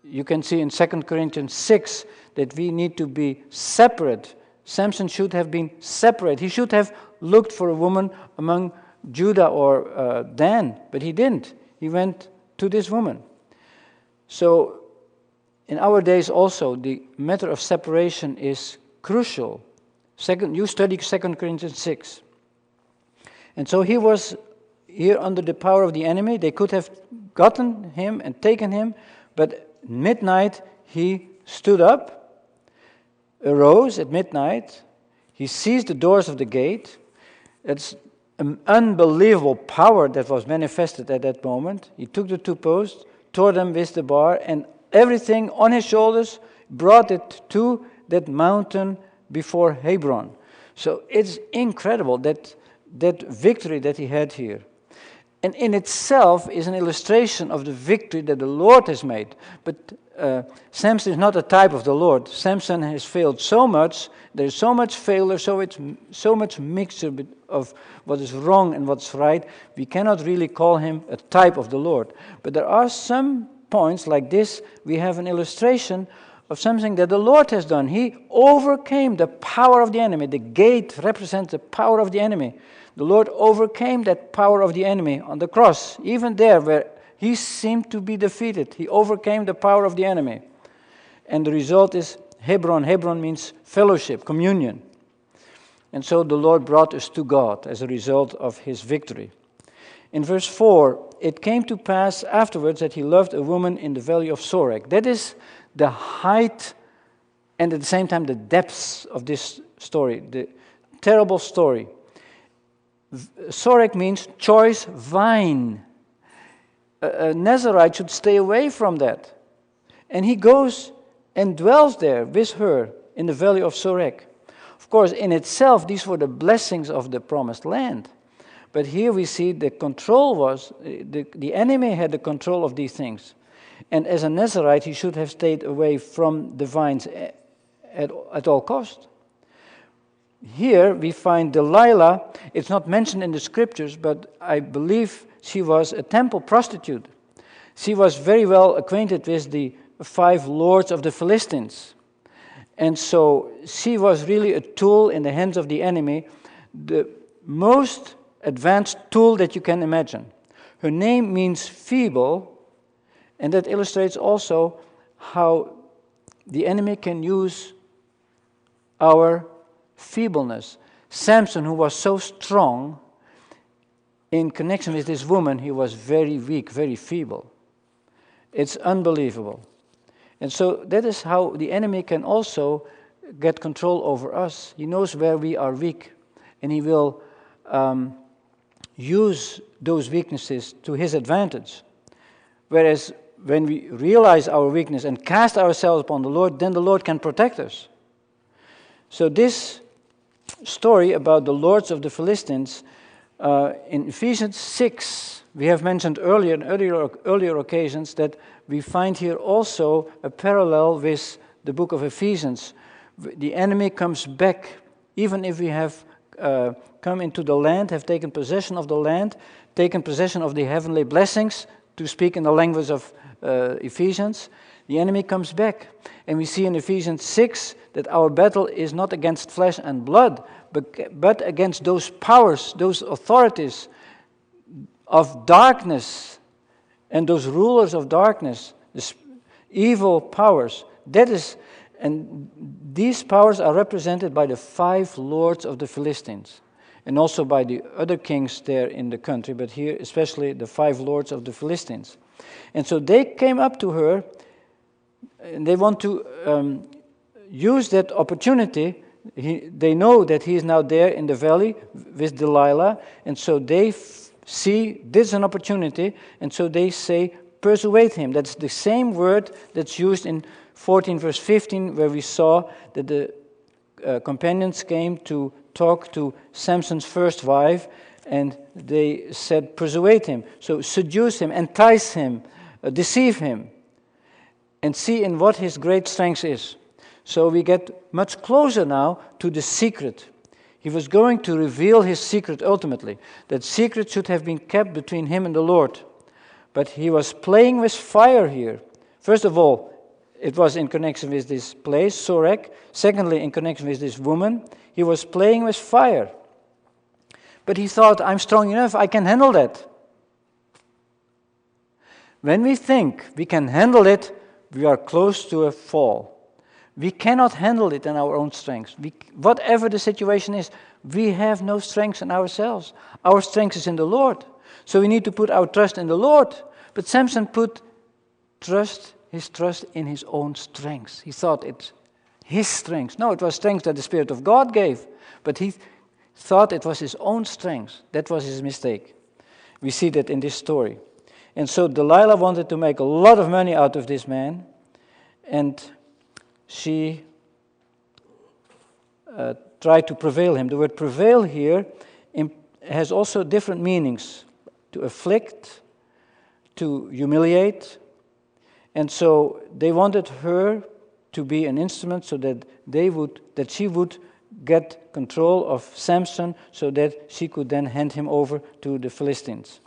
You can see in 2 Corinthians 6 that we need to be separate. Samson should have been separate. He should have looked for a woman among Judah or Dan, but he didn't. He went to this woman. So in our days also, the matter of separation is crucial. You study 2 Corinthians 6. And so he was here under the power of the enemy. They could have gotten him and taken him, but at midnight he stood up, arose at midnight. He seized the doors of the gate. That's an unbelievable power that was manifested at that moment. He took the 2 posts, tore them with the bar, and everything on his shoulders, brought it to that mountain before Hebron. So it's incredible that victory that he had here. And in itself is an illustration of the victory that the Lord has made. But Samson is not a type of the Lord. Samson has failed so much, there is so much failure, so much mixture of what is wrong and what's right. We cannot really call him a type of the Lord. But there are some points like this. We have an illustration of something that the Lord has done. He overcame the power of the enemy. The gate represents the power of the enemy. The Lord overcame that power of the enemy on the cross. Even there where he seemed to be defeated, he overcame the power of the enemy. And the result is Hebron. Hebron means fellowship, communion. And so the Lord brought us to God as a result of his victory. In verse 4, it came to pass afterwards that he loved a woman in the valley of Sorek. That is the height and at the same time the depths of this story, the terrible story. Sorek means choice vine. A Nazarite should stay away from that. And he goes and dwells there with her in the valley of Sorek. Of course, in itself, these were the blessings of the promised land. But here we see the control was, the enemy had the control of these things. And as a Nazarite, he should have stayed away from the vines at all cost. Here we find Delilah. It's not mentioned in the scriptures, but I believe she was a temple prostitute. She was very well acquainted with the 5 lords of the Philistines. And so she was really a tool in the hands of the enemy, the most advanced tool that you can imagine. Her name means feeble, and that illustrates also how the enemy can use our feebleness. Samson, who was so strong, in connection with this woman, he was very weak, very feeble. It's unbelievable. And so that is how the enemy can also get control over us. He knows where we are weak, and he will use those weaknesses to his advantage. Whereas when we realize our weakness and cast ourselves upon the Lord, then the Lord can protect us. So this story about the lords of the Philistines, in Ephesians 6, we have mentioned earlier in earlier occasions that we find here also a parallel with the book of Ephesians. The enemy comes back, even if we have come into the land, have taken possession of the land, taken possession of the heavenly blessings, to speak in the language of Ephesians. The enemy comes back. And we see in Ephesians 6 that our battle is not against flesh and blood, but against those powers, those authorities of darkness, and those rulers of darkness, the evil powers. And these powers are represented by the 5 lords of the Philistines, and also by the other kings there in the country, but here especially the 5 lords of the Philistines. And so they came up to her, and they want to use that opportunity. They know that he is now there in the valley with Delilah, and so they see this is an opportunity, and so they say, persuade him. That's the same word that's used in 14 verse 15, where we saw that the companions came to talk to Samson's first wife, and they said, persuade him. So seduce him, entice him, deceive him, and see in what his great strength is. So we get much closer now to the secret. He was going to reveal his secret ultimately. That secret should have been kept between him and the Lord. But he was playing with fire here. First of all, it was in connection with this place, Sorek. Secondly, in connection with this woman, he was playing with fire. But he thought, I'm strong enough, I can handle that. When we think we can handle it, we are close to a fall. We cannot handle it in our own strength. Whatever the situation is, we have no strength in ourselves. Our strength is in the Lord. So we need to put our trust in the Lord. But Samson put his trust in his own strength. He thought it's his strength. No, it was strength that the Spirit of God gave. But he thought it was his own strength. That was his mistake. We see that in this story. And so Delilah wanted to make a lot of money out of this man. And she tried to prevail him. The word prevail here has also different meanings. To afflict, to humiliate. And so they wanted her to be an instrument so that she would get control of Samson, so that she could then hand him over to the Philistines.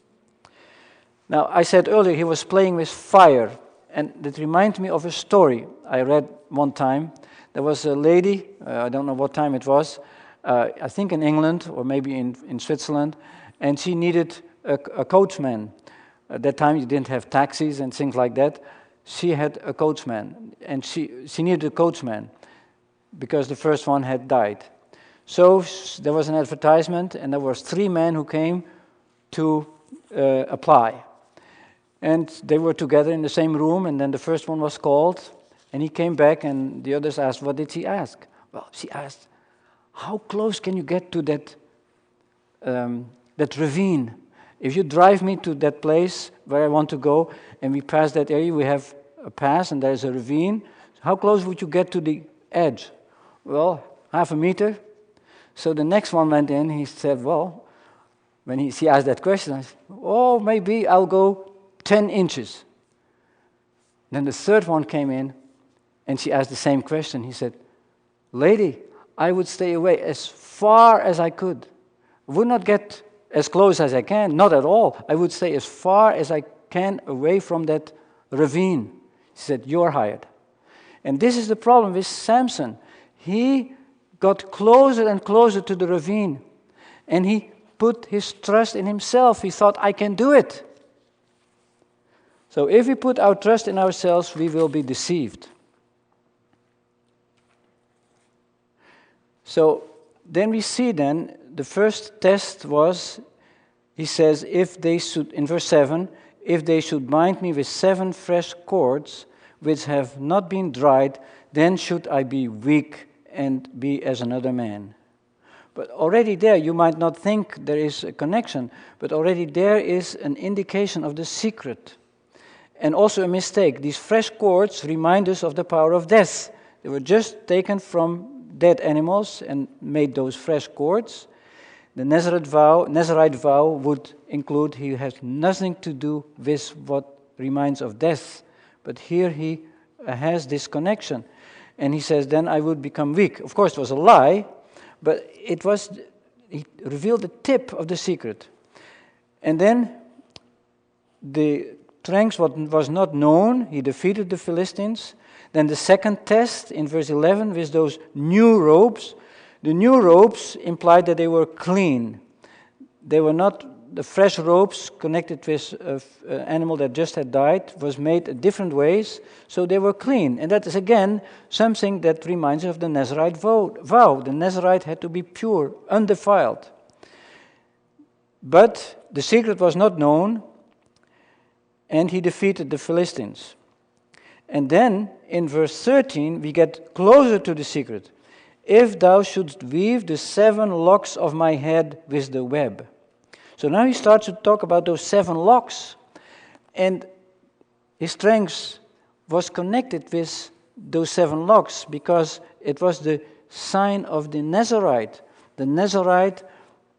Now, I said earlier he was playing with fire, and that reminds me of a story I read one time. There was a lady, I don't know what time it was, I think in England or maybe in Switzerland, and she needed a coachman. At that time you didn't have taxis and things like that. She had a coachman, and she needed a coachman. because the first one had died. So there was an advertisement, and there was 3 men who came to apply. And they were together in the same room, and then the first one was called, and he came back, and the others asked, what did he ask? Well, she asked, how close can you get to that ravine? If you drive me to that place where I want to go, and we pass that area, we have a pass, and there's a ravine, how close would you get to the edge? Well, 0.5 meter. So the next one went in, he said, well, when she asked that question, I said, oh, maybe I'll go 10 inches. Then the third one came in, and she asked the same question. He said, lady, I would stay away as far as I could. I would not get as close as I can, not at all. I would stay as far as I can away from that ravine. She said, you're hired. And this is the problem with Samson. He got closer and closer to the ravine, and he put his trust in himself. He thought, I can do it. So if we put our trust in ourselves, we will be deceived. So then we see then, the first test was, he says, if they should, in verse 7, if they should bind me with 7 fresh cords, which have not been dried, then should I be weak and be as another man. But already there, you might not think there is a connection, but already there is an indication of the secret. And also a mistake. These fresh cords remind us of the power of death. They were just taken from dead animals and made those fresh cords. The Nazirite vow would include he has nothing to do with what reminds of death. But here he has this connection. And he says, then I would become weak. Of course, it was a lie, but he revealed the tip of the secret. And then the strength was not known. He defeated the Philistines. Then the second test in verse 11 with those new robes. The new robes implied that they were clean. They were not the fresh robes connected with an animal that just had died, was made different ways, so they were clean. And that is again something that reminds us of the Nazirite vow. The Nazirite had to be pure, undefiled. But the secret was not known, and he defeated the Philistines. And then in verse 13 we get closer to the secret. If thou shouldst weave the 7 locks of my head with the web. So now he starts to talk about those 7 locks. And his strength was connected with those 7 locks because it was the sign of the Nazirite. The Nazirite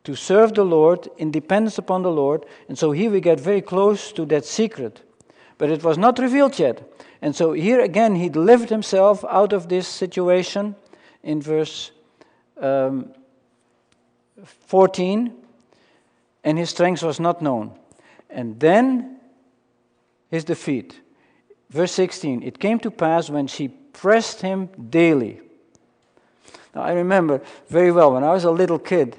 to serve the Lord, in dependence upon the Lord. And so here we get very close to that secret. But it was not revealed yet. And so here again he delivered himself out of this situation in verse 14. And his strength was not known. And then his defeat. Verse 16, it came to pass when she pressed him daily. Now I remember very well, when I was a little kid,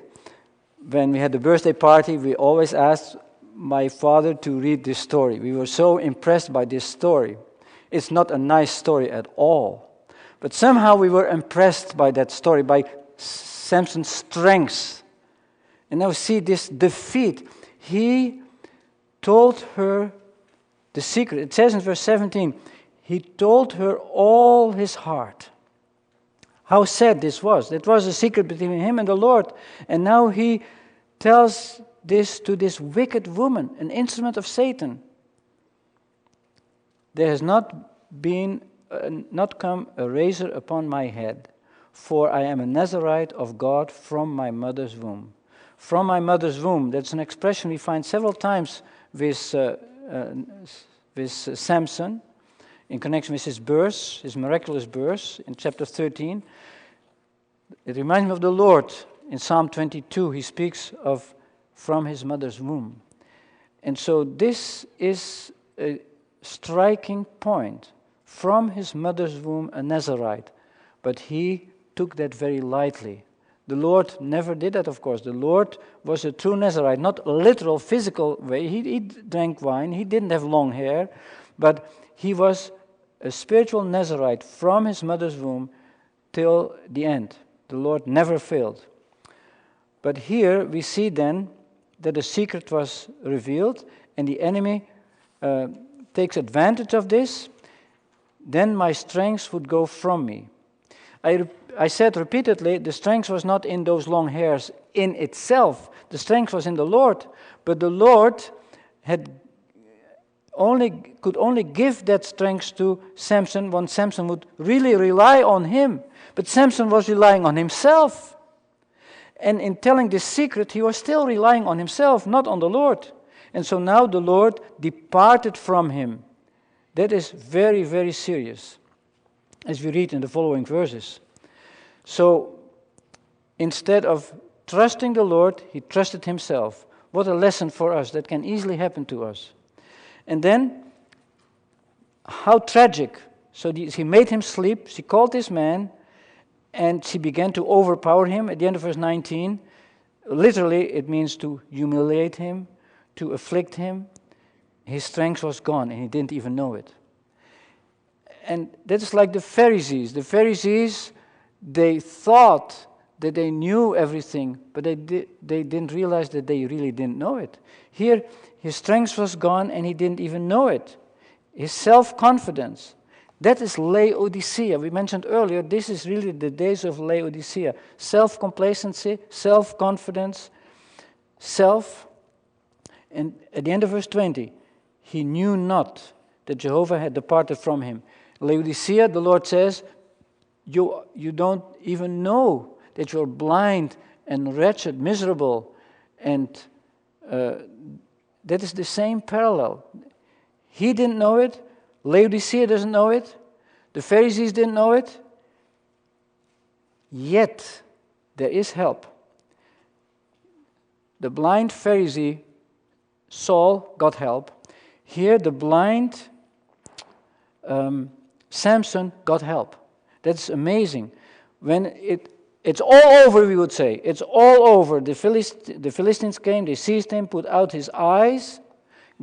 when we had the birthday party, we always asked my father to read this story. We were so impressed by this story. It's not a nice story at all. But somehow we were impressed by that story, by Samson's strength. And now see this defeat. He told her the secret. It says in verse 17, he told her all his heart. How sad this was. It was a secret between him and the Lord. And now he tells this to this wicked woman, an instrument of Satan. There has not come a razor upon my head, for I am a Nazirite of God from my mother's womb. From my mother's womb, that's an expression we find several times with Samson, in connection with his birth, his miraculous birth, in chapter 13. It reminds me of the Lord. In Psalm 22, he speaks of from his mother's womb. And so this is a striking point. From his mother's womb, a Nazirite. But he took that very lightly. The Lord never did that, of course. The Lord was a true Nazirite, not a literal, physical way. He drank wine, he didn't have long hair, but he was a spiritual Nazirite from his mother's womb, till the end. The Lord never failed. But here we see then that the secret was revealed, and the enemy takes advantage of this. Then my strength would go from me. I said repeatedly, the strength was not in those long hairs in itself. The strength was in the Lord. But the Lord could only give that strength to Samson when Samson would really rely on him. But Samson was relying on himself. And in telling this secret, he was still relying on himself, not on the Lord. And so now the Lord departed from him. That is very, very serious, as we read in the following verses. So instead of trusting the Lord, he trusted himself. What a lesson for us. That can easily happen to us. And then, how tragic. So she made him sleep. She called this man, and she began to overpower him. At the end of verse 19, literally it means to humiliate him, to afflict him. His strength was gone, and he didn't even know it. And that is like the Pharisees. The Pharisees, they thought that they knew everything, but they didn't realize that they really didn't know it. Here, his strength was gone, and he didn't even know it. His self-confidence. That is Laodicea. We mentioned earlier, this is really the days of Laodicea. Self-complacency, self-confidence, self. And at the end of verse 20, he knew not that Jehovah had departed from him. Laodicea, the Lord says, you don't even know that you're blind and wretched, miserable. And that is the same parallel. He didn't know it. Laodicea doesn't know it. The Pharisees didn't know it. Yet, there is help. The blind Pharisee, Saul, got help. Here, the blind Samson got help. That's amazing. When it's all over, we would say. It's all over. The Philistines came, they seized him, put out his eyes.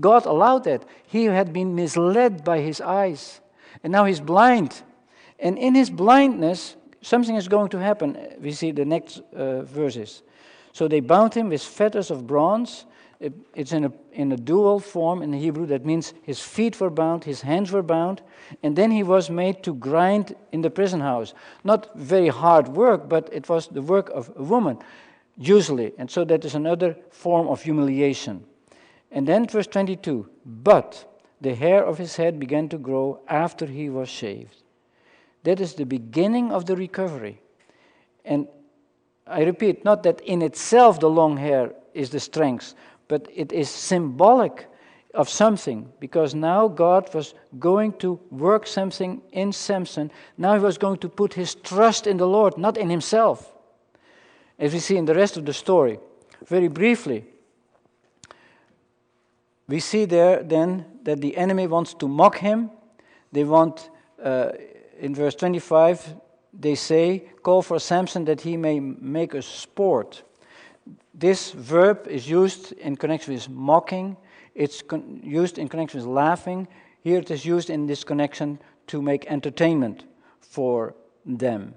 God allowed that. He had been misled by his eyes. And now he's blind. And in his blindness, something is going to happen. We see the next verses. So they bound him with fetters of bronze. It's in a dual form in Hebrew. That means his feet were bound, his hands were bound. And then he was made to grind in the prison house. Not very hard work, but it was the work of a woman, usually. And so that is another form of humiliation. And then verse 22, but the hair of his head began to grow after he was shaved. That is the beginning of the recovery. And I repeat, not that in itself the long hair is the strength, but it is symbolic of something, because now God was going to work something in Samson. Now he was going to put his trust in the Lord, not in himself. As we see in the rest of the story. Very briefly, we see there then that the enemy wants to mock him. They want, in verse 25, they say, call for Samson that he may make a sport. This verb is used in connection with mocking. It's used in connection with laughing. Here it is used in this connection to make entertainment for them.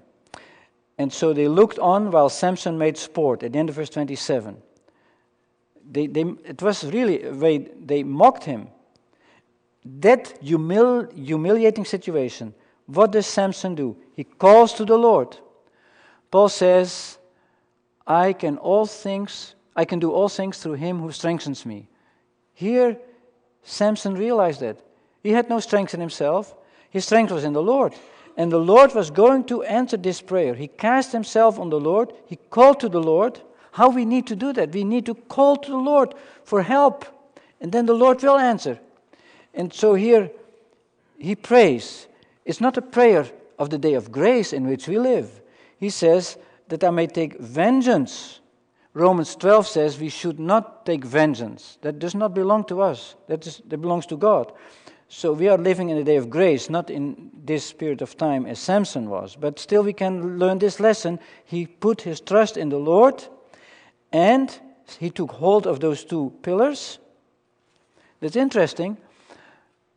And so they looked on while Samson made sport, at the end of verse 27. It was really a way they mocked him. That humiliating situation, what does Samson do? He calls to the Lord. Paul says, I can do all things through him who strengthens me. Here, Samson realized that. He had no strength in himself. His strength was in the Lord. And the Lord was going to answer this prayer. He cast himself on the Lord. He called to the Lord. How we need to do that? We need to call to the Lord for help. And then the Lord will answer. And so here, he prays. It's not a prayer of the day of grace in which we live. He says that I may take vengeance. Romans 12 says we should not take vengeance. That does not belong to us. That belongs to God. So we are living in a day of grace, not in this period of time as Samson was. But still we can learn this lesson. He put his trust in the Lord, and he took hold of those two pillars. That's interesting.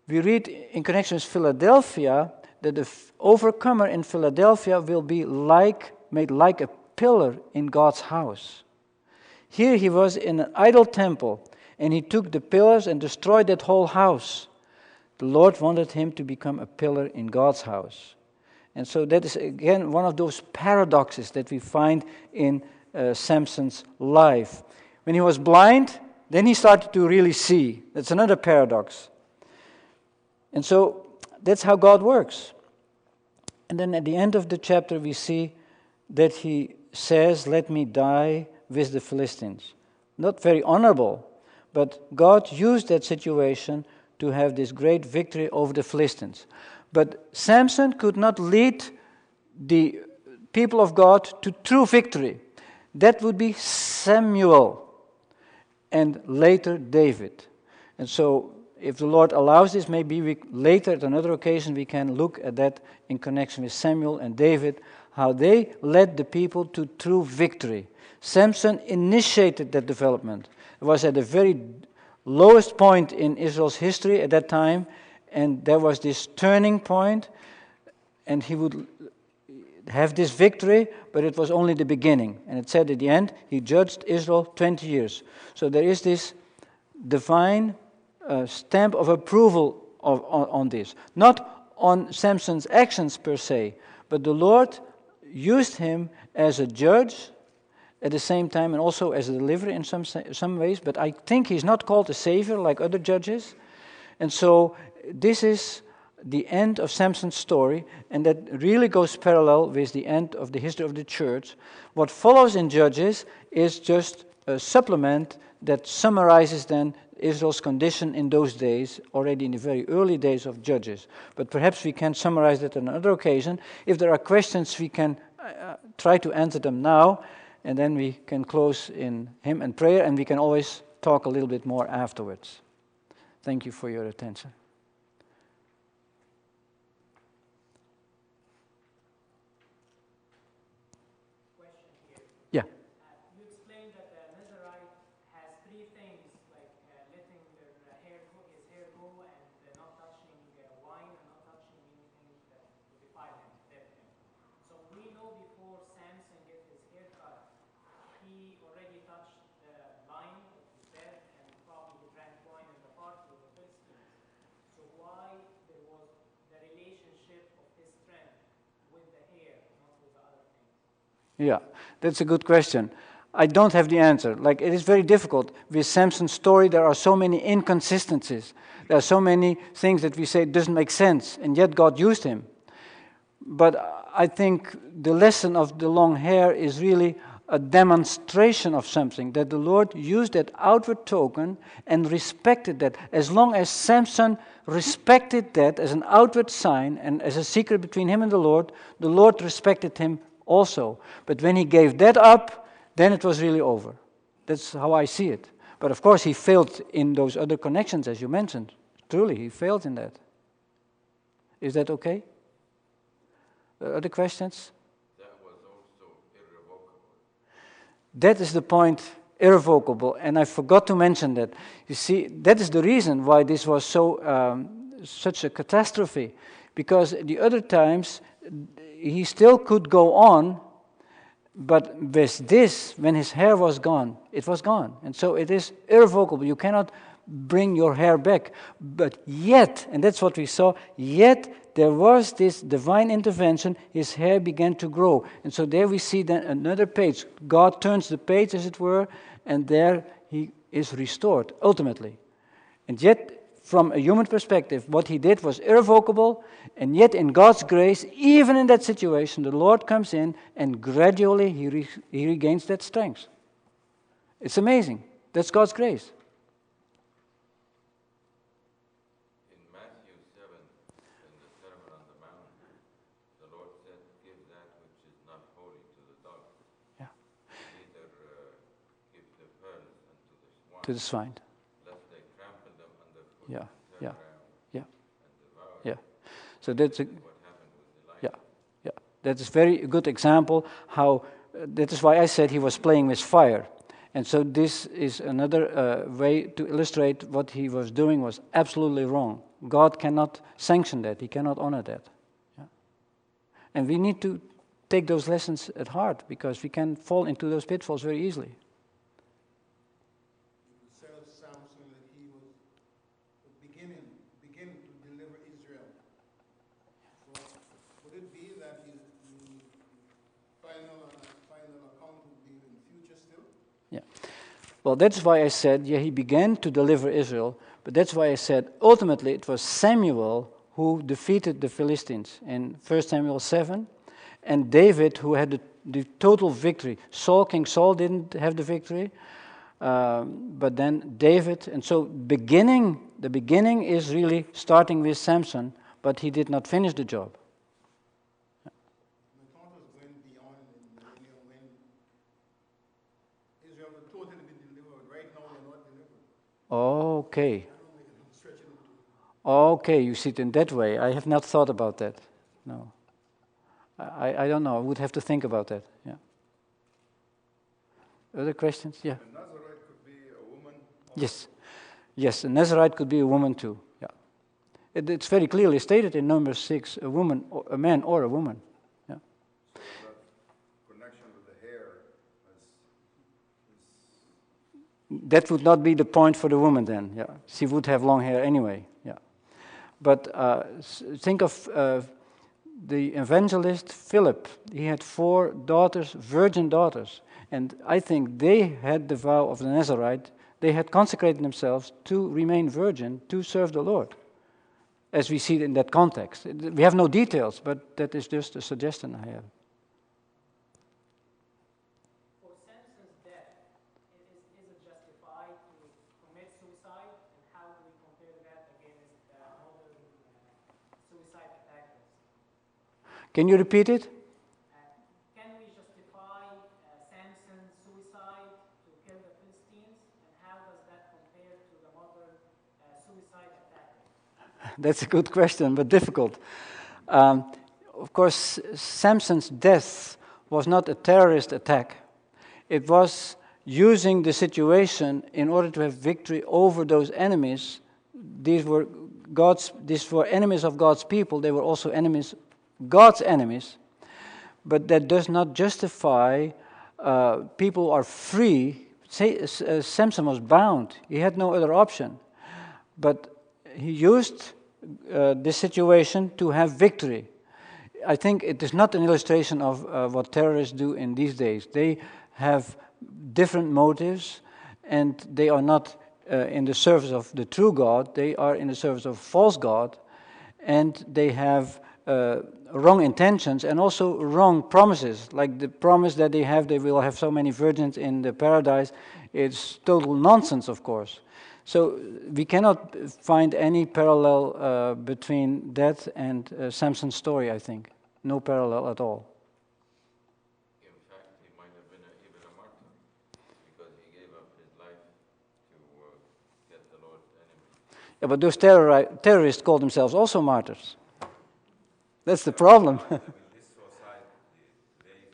We read in connection with Philadelphia that the overcomer in Philadelphia will be made like a pillar in God's house. Here he was in an idol temple, and he took the pillars and destroyed that whole house. The Lord wanted him to become a pillar in God's house. And so that is, again, one of those paradoxes that we find in Samson's life. When he was blind, then he started to really see. That's another paradox. And so that's how God works. And then at the end of the chapter, we see that he says, "Let me die with the Philistines." Not very honorable, but God used that situation to have this great victory over the Philistines. But Samson could not lead the people of God to true victory. That would be Samuel and later David. And so if the Lord allows this, maybe later at another occasion we can look at that in connection with Samuel and David, how they led the people to true victory. Samson initiated that development. It was at the very lowest point in Israel's history at that time, and there was this turning point, and he would have this victory, but it was only the beginning. And it said at the end, he judged Israel 20 years. So there is this divine stamp of approval on this. Not on Samson's actions per se, but the Lord used him as a judge at the same time and also as a deliverer in some ways, but I think he's not called a savior like other judges. And so this is the end of Samson's story, and that really goes parallel with the end of the history of the church. What follows in Judges is just a supplement that summarizes then Israel's condition in those days, already in the very early days of Judges. But perhaps we can summarize that on another occasion. If there are questions, we can try to answer them now, and then we can close in hymn and prayer, and we can always talk a little bit more afterwards. Thank you for your attention. Question here. Yeah. You explained that the Nazarite has three things, like letting his hair go, and not touching wine, and not touching anything that would defile him, dead him. So we know before Samson get his hair cut, he already touched the line of his bed, and probably he drank wine in the party with the Philistines. So why there was the relationship of his strength with the hair, not with the other things? Yeah, that's a good question. I don't have the answer. Like, it is very difficult. With Samson's story, there are so many inconsistencies. There are so many things that we say doesn't make sense, and yet God used him. But I think the lesson of the long hair is really a demonstration of something, that the Lord used that outward token and respected that. As long as Samson respected that as an outward sign and as a secret between him and the Lord respected him also. But when he gave that up, then it was really over. That's how I see it. But of course he failed in those other connections, as you mentioned. Truly, he failed in that. Is that okay? Other questions? That was also irrevocable. That is the point, irrevocable, and I forgot to mention that. You see, that is the reason why this was such a catastrophe, because the other times he still could go on, but with this, when his hair was gone, it was gone. And so it is irrevocable. You cannot bring your hair back. But yet, and that's what we saw, yet there was this divine intervention, his hair began to grow. And so there we see then another page. God turns the page, as it were, and there he is restored, ultimately. And yet, from a human perspective, what he did was irrevocable, and yet in God's grace, even in that situation, the Lord comes in and gradually he regains that strength. It's amazing. That's God's grace. In Matthew 7, in the Sermon on the Mount, the Lord said, "Give that which is not holy to the dogs. Yeah. Neither give the pearls unto the swine, To the swine. lest they trample them underfoot Yeah, and turn yeah, around yeah, and devour yeah. them." So that's a, What happened with Elijah? yeah, yeah. That is very good example how, that is why I said he was playing with fire. And so this is another way to illustrate what he was doing was absolutely wrong. God cannot sanction that. He cannot honor that. Yeah. And we need to take those lessons at heart because we can fall into those pitfalls very easily. It said of Samson that he was beginning to deliver Israel. So would it be that the final account would be in the future still? Yeah. Well, that's why I said, he began to deliver Israel, but that's why I said ultimately it was Samuel who defeated the Philistines in 1 Samuel 7, and David who had the total victory. King Saul didn't have the victory, but then David, and so the beginning is really starting with Samson, but he did not finish the job. My thought was going beyond the millennium when Israel had totally been delivered. Right now they're not delivered. Okay. I don't think I'm stretching it too. Okay, you see it in that way. I have not thought about that. No. I don't know. I would have to think about that. Yeah. Other questions? Yeah. A Nazarite could be a woman. Yes. Yes, a Nazarite could be a woman too. Yeah. It's very clearly stated in Numbers 6, a man or a woman. Yeah. So that connection with the hair is That would not be the point for the woman then. Yeah. She would have long hair anyway. Yeah. But think of the evangelist Philip. He had 4 daughters, virgin daughters. And I think they had the vow of the Nazarite. They had consecrated themselves to remain virgin, to serve the Lord. As we see it in that context. We have no details, but that is just a suggestion I have. For Samson's death, is it justified to commit suicide? And how do we compare that against modern suicide attackers? Can you repeat it? Can we justify Samson's suicide to kill the Philistines? And how does that compare to the modern suicide attackers? That's a good question, but difficult. Of course, Samson's death was not a terrorist attack. It was using the situation in order to have victory over those enemies. These were enemies of God's people. They were also God's enemies. But that does not justify people are free. Samson was bound. He had no other option. But he used this situation to have victory. I think it is not an illustration of what terrorists do in these days. They have different motives, and they are not in the service of the true God. They are in the service of false God, and they have wrong intentions and also wrong promises. Like the promise that they will have so many virgins in the paradise. It's total nonsense, of course. So we cannot find any parallel between that and Samson's story, I think. No parallel at all. In fact, he might have been even a martyr because he gave up his life to get the Lord's enemy. Yeah, but those terrorists call themselves also martyrs. That's the problem. In this society today,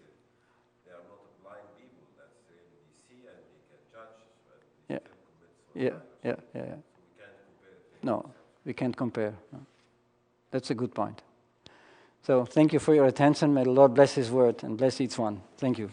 they are not blind people. That's really we see and we can judge, but we Yeah. can commit suicide. Yeah. So we can't compare things. No, we can't compare. No. That's a good point. So thank you for your attention. May the Lord bless His word and bless each one. Thank you.